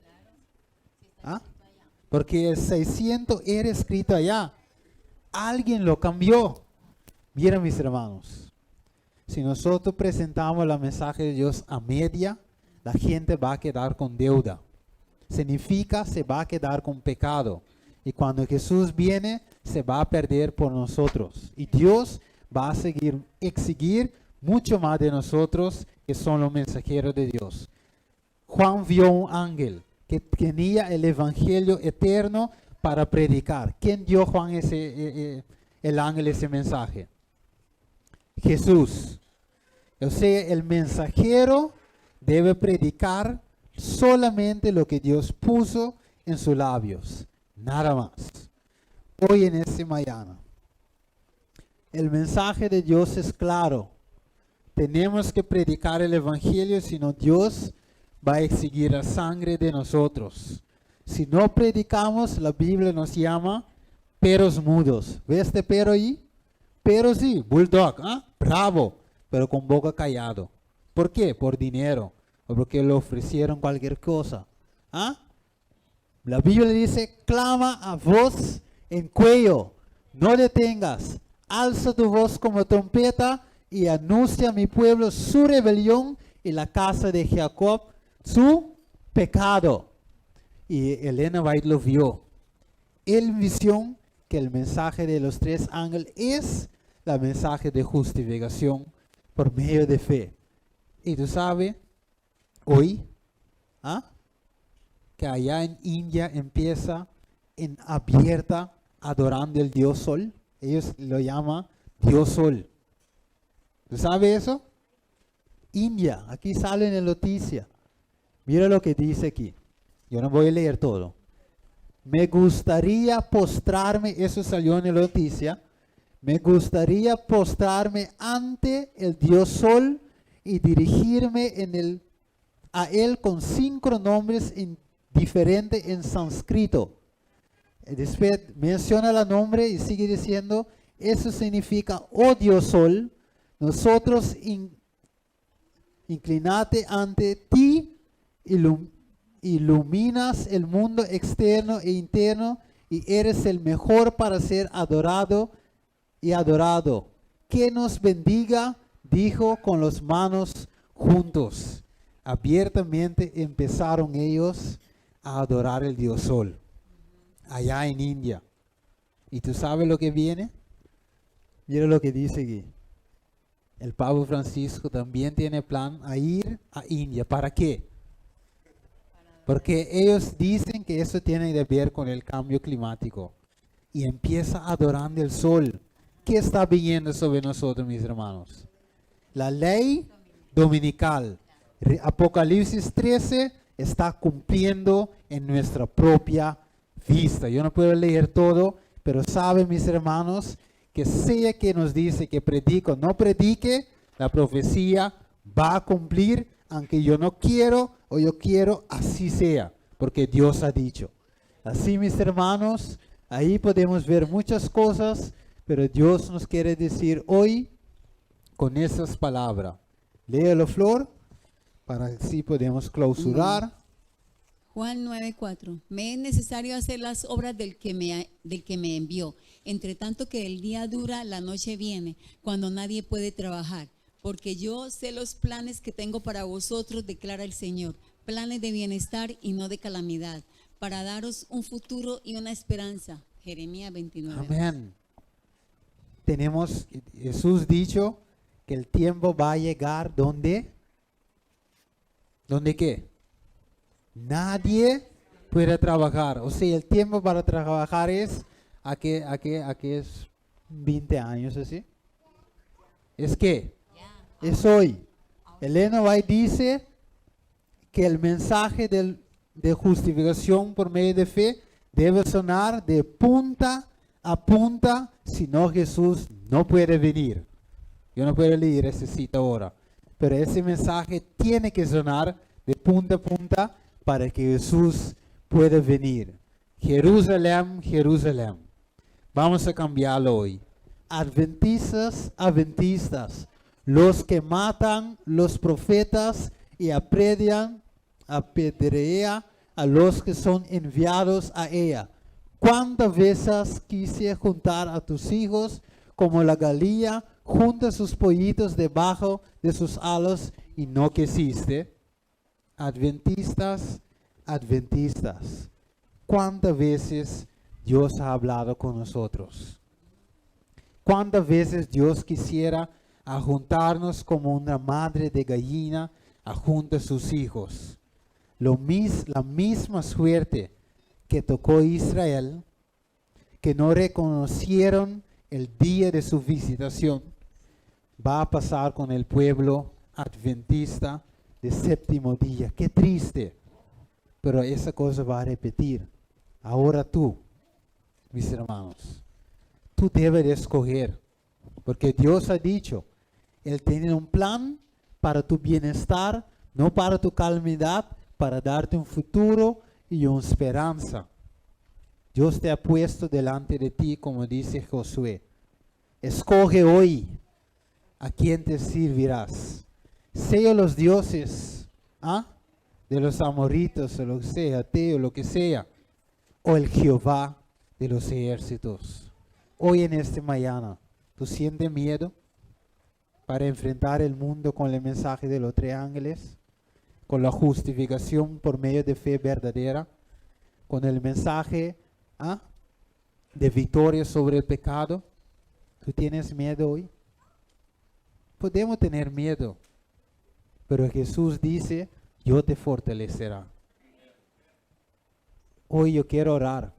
Porque el 600 era escrito allá. Alguien lo cambió. Mira, mis hermanos, si nosotros presentamos el mensaje de Dios a media, la gente va a quedar con deuda. Significa se va a quedar con pecado. Y cuando Jesús viene, se va a perder por nosotros. Y Dios va a exigir mucho más de nosotros que son los mensajeros de Dios. Juan vio un ángel que tenía el evangelio eterno para predicar. ¿Quién dio a Juan el ángel ese mensaje? Jesús. O sea, el mensajero debe predicar solamente lo que Dios puso en sus labios, nada más. Hoy en este mañana, el mensaje de Dios es claro. Tenemos que predicar el evangelio, si no Dios va a exigir la sangre de nosotros. Si no predicamos, la Biblia nos llama perros mudos. ¿Ves este perro ahí? Pero sí, bulldog, bravo, pero con boca callado. ¿Por qué? Por dinero, o porque le ofrecieron cualquier cosa. La Biblia dice, clama a voz en cuello, no detengas, alza tu voz como trompeta y anuncia a mi pueblo su rebelión y la casa de Jacob su pecado. Y Elena White lo vio. Él visión que el mensaje de los 3 ángeles es el mensaje de justificación por medio de fe. Y tú sabes, hoy, que allá en India empieza en abierta adorando el Dios Sol. Ellos lo llaman Dios Sol. ¿Tú sabes eso? India, aquí sale en la noticia. Mira lo que dice aquí. Yo no voy a leer todo. Me gustaría postrarme, eso salió en la noticia. Me gustaría postrarme ante el Dios Sol y dirigirme a él con 5 nombres diferentes en sánscrito. Después menciona el nombre y sigue diciendo, eso significa, oh Dios Sol, nosotros inclinate ante ti, iluminas el mundo externo e interno y eres el mejor para ser adorado y adorado. Que nos bendiga, dijo con las manos juntos. Abiertamente empezaron ellos a adorar el Dios Sol, allá en India. ¿Y tú sabes lo que viene? Mira lo que dice aquí. El Papa Francisco también tiene plan a ir a India. ¿Para qué? Porque ellos dicen que eso tiene que ver con el cambio climático. Y empieza adorando el sol. ¿Qué está viniendo sobre nosotros, mis hermanos? La ley dominical. Apocalipsis 13 está cumpliendo en nuestra propia vista. Yo no puedo leer todo, pero saben, mis hermanos, que sea que nos dice que predico o no predique, la profecía va a cumplir, aunque yo no quiero o yo quiero, así sea, porque Dios ha dicho. Así, mis hermanos, ahí podemos ver muchas cosas, pero Dios nos quiere decir hoy con esas palabras. Léelo, Flor, para así podemos clausurar. Juan 9:4. Me es necesario hacer las obras del que me envió. Entre tanto que el día dura, la noche viene, cuando nadie puede trabajar. Porque yo sé los planes que tengo para vosotros, declara el Señor. Planes de bienestar y no de calamidad, para daros un futuro y una esperanza. Jeremías 29. Amén. Tenemos Jesús dicho que el tiempo va a llegar donde qué? Nadie puede trabajar. O sea, el tiempo para trabajar es a que es 20 años así. ¿Es qué? Es hoy. Elena White dice que el mensaje de justificación por medio de fe debe sonar de punta a punta, si no Jesús no puede venir. Yo no puedo leer ese cita ahora, pero ese mensaje tiene que sonar de punta a punta para que Jesús pueda venir. Jerusalén, Jerusalén. Vamos a cambiarlo hoy. Adventistas, adventistas, los que matan los profetas y apedrean a los que son enviados a ella. ¿Cuántas veces quise juntar a tus hijos como la galilla junta sus pollitos debajo de sus alas y no quisiste? Adventistas, adventistas, ¿cuántas veces Dios ha hablado con nosotros? ¿Cuántas veces Dios quisiera juntarnos como una madre de gallina junta a sus hijos? La misma suerte que tocó Israel, que no reconocieron el día de su visitación, va a pasar con el pueblo adventista de séptimo día. Qué triste, pero esa cosa va a repetir. Ahora tú, mis hermanos, tú debes de escoger, porque Dios ha dicho, Él tiene un plan para tu bienestar, no para tu calamidad, para darte un futuro y una esperanza. Dios te ha puesto delante de ti, como dice Josué. Escoge hoy a quién te servirás. Sea los dioses, ¿ah? De los amoritos, o lo que sea, ateo, lo que sea, o el Jehová de los ejércitos. Hoy en este mañana, ¿tú sientes miedo para enfrentar el mundo con el mensaje de los tres ángeles? Con la justificación por medio de fe verdadera, con el mensaje de victoria sobre el pecado. ¿Tú tienes miedo hoy? Podemos tener miedo, pero Jesús dice, yo te fortalecerá. Hoy yo quiero orar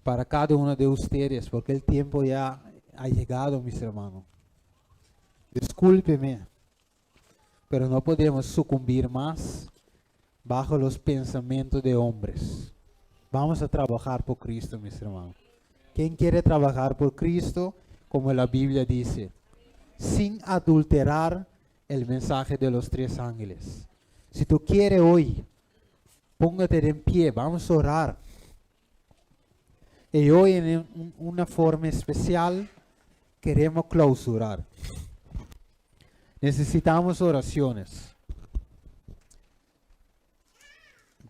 para cada uno de ustedes, porque el tiempo ya ha llegado, mis hermanos. Discúlpeme, pero no podemos sucumbir más bajo los pensamientos de hombres. Vamos a trabajar por Cristo, mis hermanos. ¿Quién quiere trabajar por Cristo? Como la Biblia dice, sin adulterar el mensaje de los tres ángeles. Si tú quieres hoy, póngate en pie, vamos a orar. Y hoy en una forma especial queremos clausurar. Necesitamos oraciones.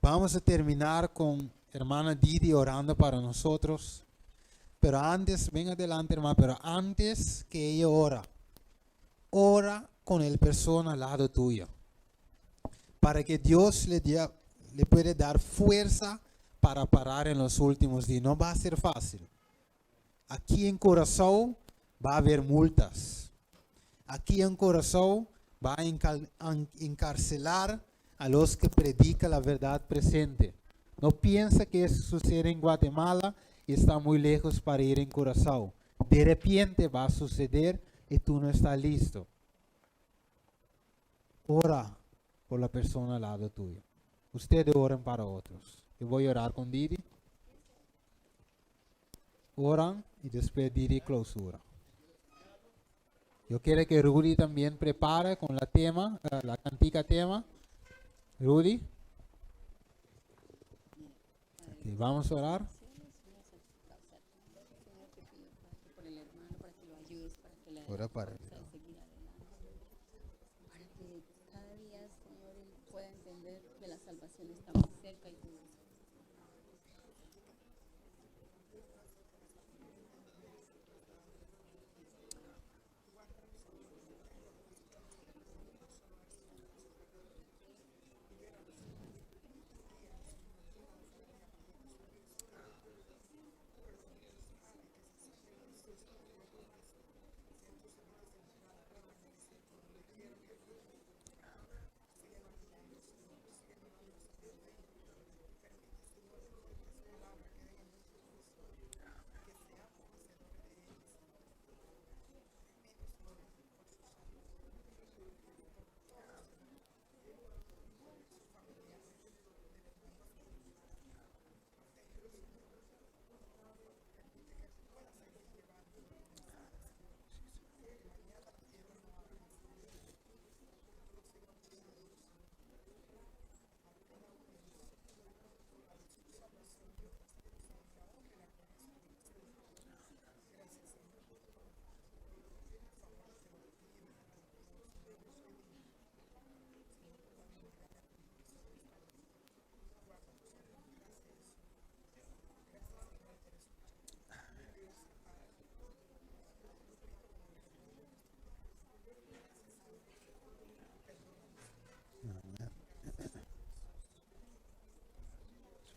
Vamos a terminar con hermana Didi orando para nosotros. Pero antes, ven adelante hermana, pero antes que ella ora con el persona al lado tuyo. Para que Dios le puede dar fuerza para parar en los últimos días. No va a ser fácil. Aquí en Corazón va a haber multas. Aquí en Corazón va a encarcelar a los que predican la verdad presente. No piensa que eso sucede en Guatemala y está muy lejos para ir en Curazao. De repente va a suceder y tú no estás listo. Ora por la persona al lado tuyo. Ustedes oran para otros. Yo voy a orar con Didi. Oran y después Didi clausura. Yo quiero que Rudy también prepare con la cantica tema. Rudy. Okay, vamos a orar. Ora para él. Para que cada día, Señor, él pueda entender que la salvación está más cerca y tú.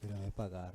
Espérame pagar.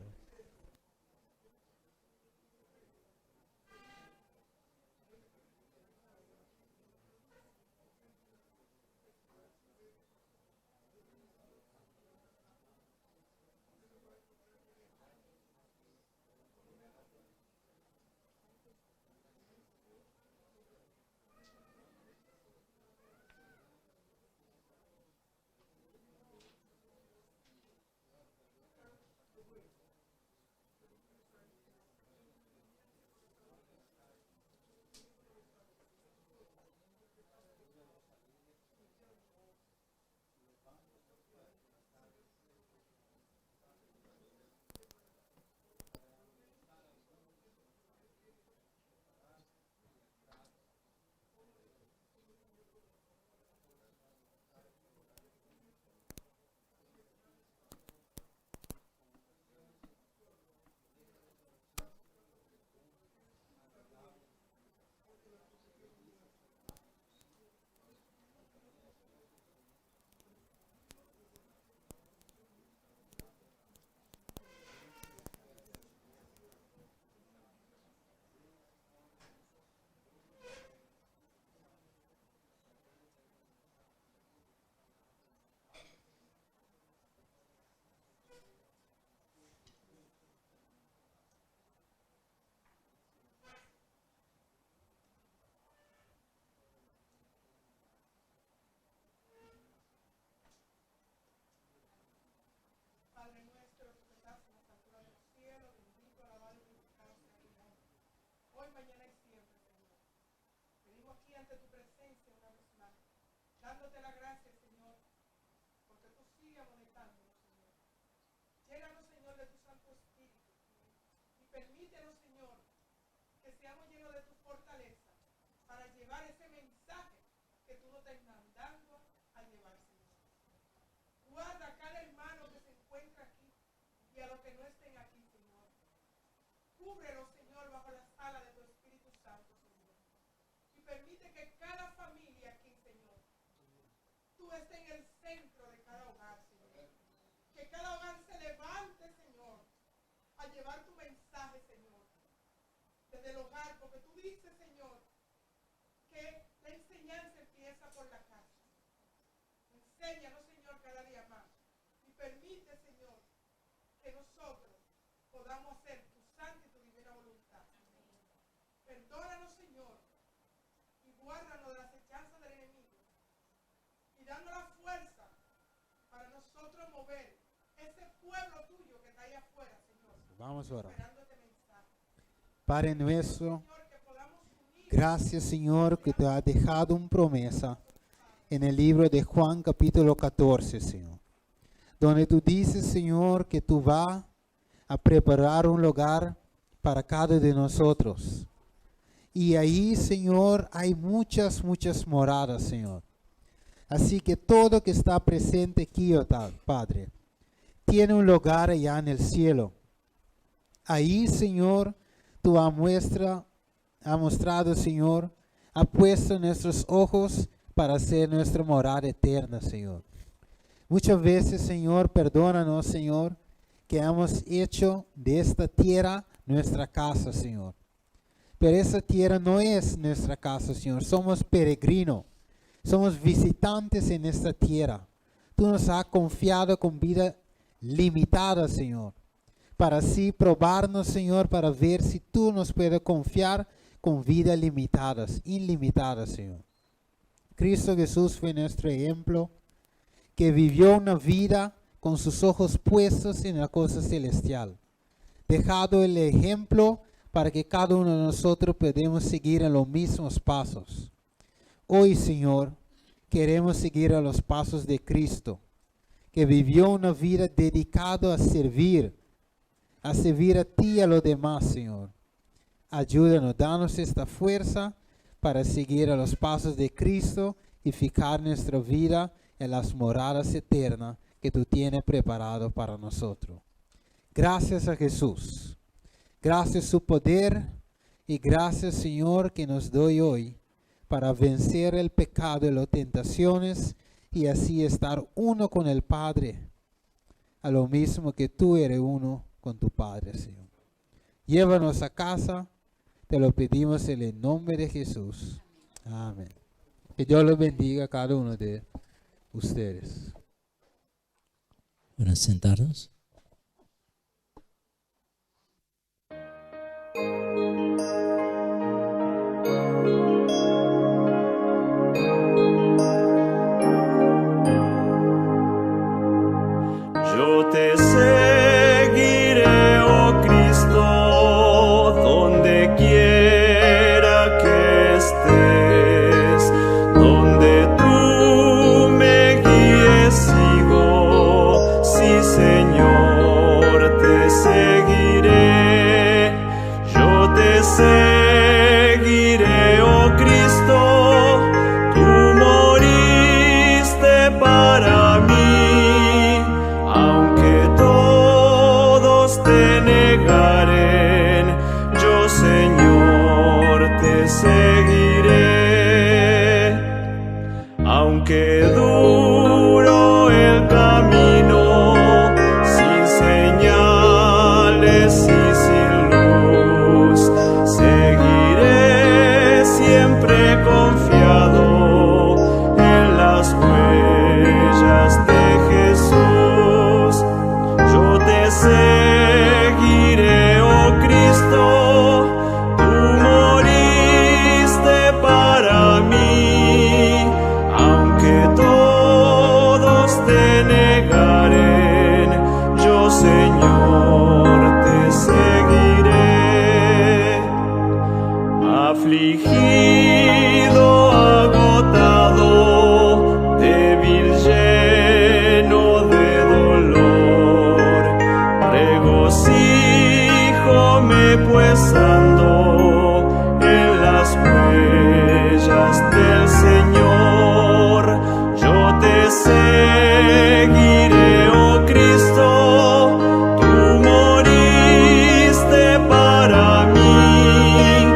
mañana y siempre, Señor. Venimos aquí ante tu presencia una vez más, dándote la gracia, Señor, porque tú sigues amonestándonos, Señor. Llénanos, Señor, de tu Santo Espíritu y permítenos, Señor, que seamos llenos de tu fortaleza para llevar ese mensaje que tú nos estás mandando a llevar, Señor. Guarda a cada hermano que se encuentra aquí y a los que no estén aquí, Señor. Cúbrelos, Señor, bajo las alas de tu Espíritu Santo, Señor. Y permite que cada familia aquí, Señor, tú estés en el centro de cada hogar, Señor. Que cada hogar se levante, Señor, a llevar tu mensaje, Señor, desde el hogar, porque tú dices, Señor, que la enseñanza empieza por la casa. Enséñanos, Señor, cada día más. Y permite, Señor, que nosotros podamos hacer tu santa y tu divina voluntad. Perdónanos, Señor, y guárdanos de las hechanzas del enemigo. Y danos la fuerza para nosotros mover ese pueblo tuyo que está ahí afuera, Señor. Vamos a orar. Esperando este mensaje. Padre nuestro, Señor, que podamos unir. gracias Señor que te ha dejado una promesa en el libro de Juan capítulo 14, Señor. Donde tú dices, Señor, que tú vas a preparar un lugar para cada de nosotros. Y ahí, Señor, hay muchas moradas, Señor. Así que todo que está presente aquí, oh Padre, tiene un lugar allá en el cielo. Ahí, Señor, tú has mostrado, Señor, ha puesto nuestros ojos para ser nuestra morada eterna, Señor. Muchas veces, Señor, perdónanos, Señor, que hemos hecho de esta tierra nuestra casa, Señor. Pero esa tierra no es nuestra casa, Señor. Somos peregrinos. Somos visitantes en esta tierra. Tú nos has confiado con vida limitada, Señor. Para así probarnos, Señor, para ver si tú nos puedes confiar con vidas ilimitadas, Señor. Cristo Jesús fue nuestro ejemplo, que vivió una vida con sus ojos puestos en la cosa celestial. Dejado el ejemplo para que cada uno de nosotros podamos seguir en los mismos pasos. Hoy, Señor, queremos seguir a los pasos de Cristo, que vivió una vida dedicada a servir a ti y a los demás, Señor. Ayúdanos, danos esta fuerza para seguir a los pasos de Cristo y fijar nuestra vida en las moradas eternas que tú tienes preparado para nosotros. Gracias a Jesús. Gracias a su poder y gracias, Señor, que nos doy hoy para vencer el pecado y las tentaciones y así estar uno con el Padre, a lo mismo que tú eres uno con tu Padre, Señor. Llévanos a casa, te lo pedimos en el nombre de Jesús. Amén. Que Dios los bendiga a cada uno de ustedes. Buenas, sentarnos. Yo te seguiré, oh Cristo, donde quiera que estés, donde tú me guíes, sigo, sí, Señor, te seguiré. Yo te seguiré, oh Cristo, tú moriste para mí. Te negaren, yo, Señor, te seguiré. Aunque duro el camino, sin señales y sin luz, seguiré siempre confiado en las huellas de Jesús. Yo te seguiré, oh Cristo, tú moriste para mí, aunque todos te negaren, yo, Señor, te seguiré. seguiré, oh Cristo, tú moriste para mí,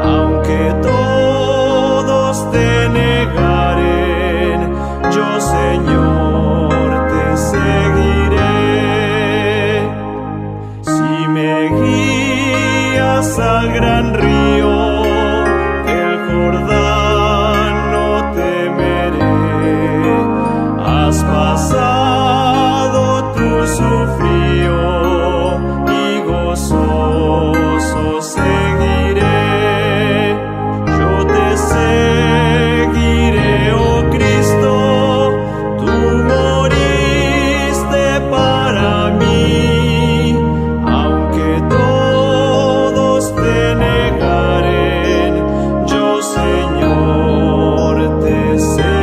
aunque todos te negaren, yo Señor te seguiré. Si me guías al gran río, el Jordán no temeré. Has pasado tú su frío y gozoso seguiré. Yo te seguiré, oh Cristo, tú moriste para mí, aunque todos te negaren, yo Señor te seguiré.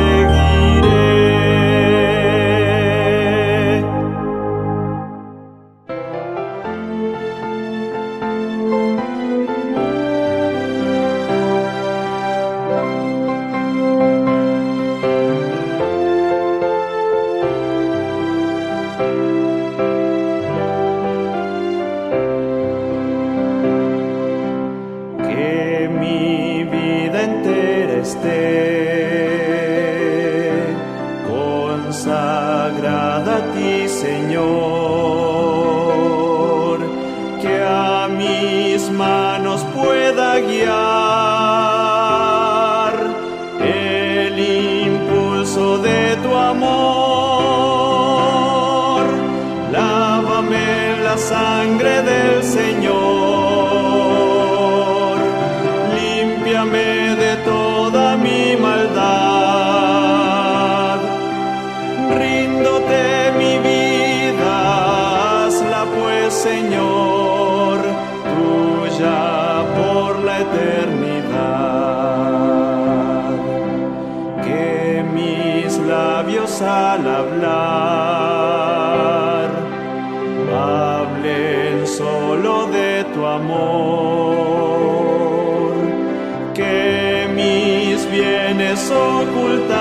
Que mi vida entera esté consagrada a ti, Señor, que a mis manos pueda guiar el impulso de tu amor. Lávame en la sangre del Señor, límpiame de toda mi maldad. Ríndote mi vida, hazla pues, Señor, tuya por la eternidad. Que mis labios al hablar hablen solo de tu amor, que mis bienes ocultar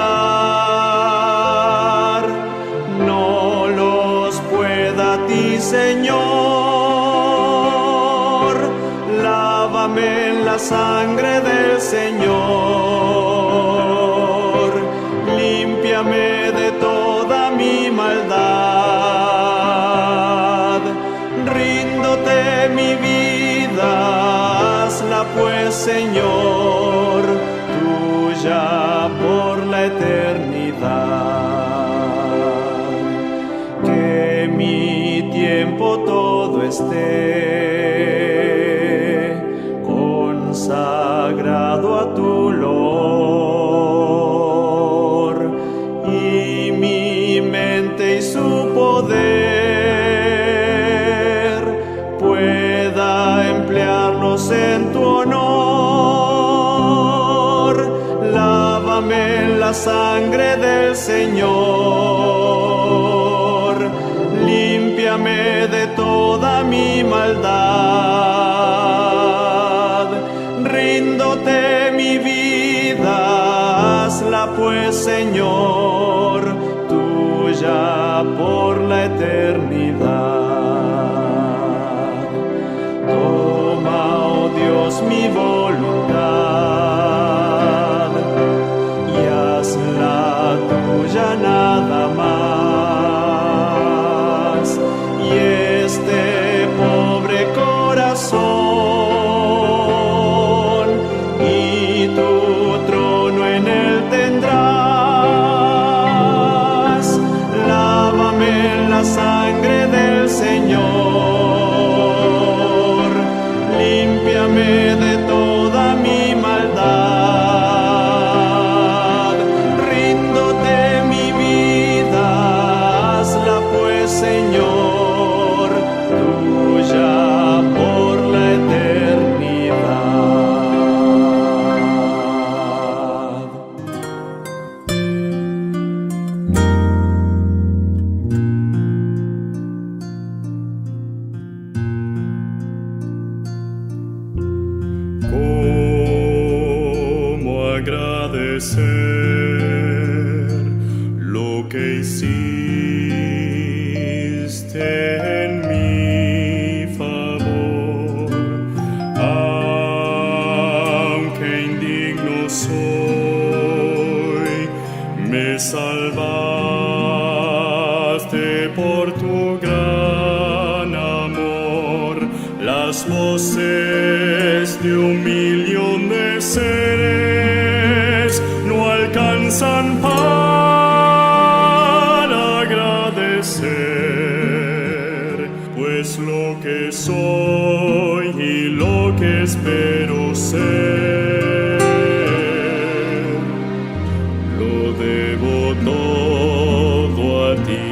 no los pueda a ti, Señor. Lávame en la sangre del Señor, límpiame de toda mi maldad. Ríndote mi vida, hazla pues, Señor, tuya por la eternidad. Que mi tiempo todo esté consagrado a tu olor, y mi mente y su poder pueda emplearlos en tu honor. Lávame en la sangre del Señor, límpiame de toda mi maldad. Ríndote mi vida, hazla pues, Señor, tuya por la eternidad. Toma, oh Dios, mi voluntad y hazla tuya nada hiciste en mi favor, aunque indigno soy, me salvaste por tu gran amor. Las voces de un millón de seres no alcanzan para agradecer, pues lo que soy y lo que espero ser, lo debo todo a ti.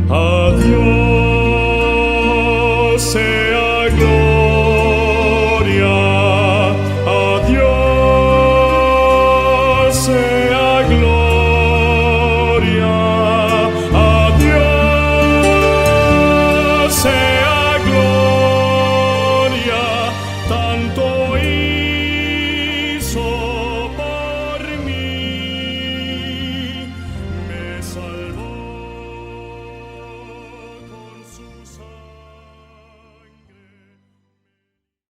A Dios sea gloria, a Dios sea gloria, a Dios sea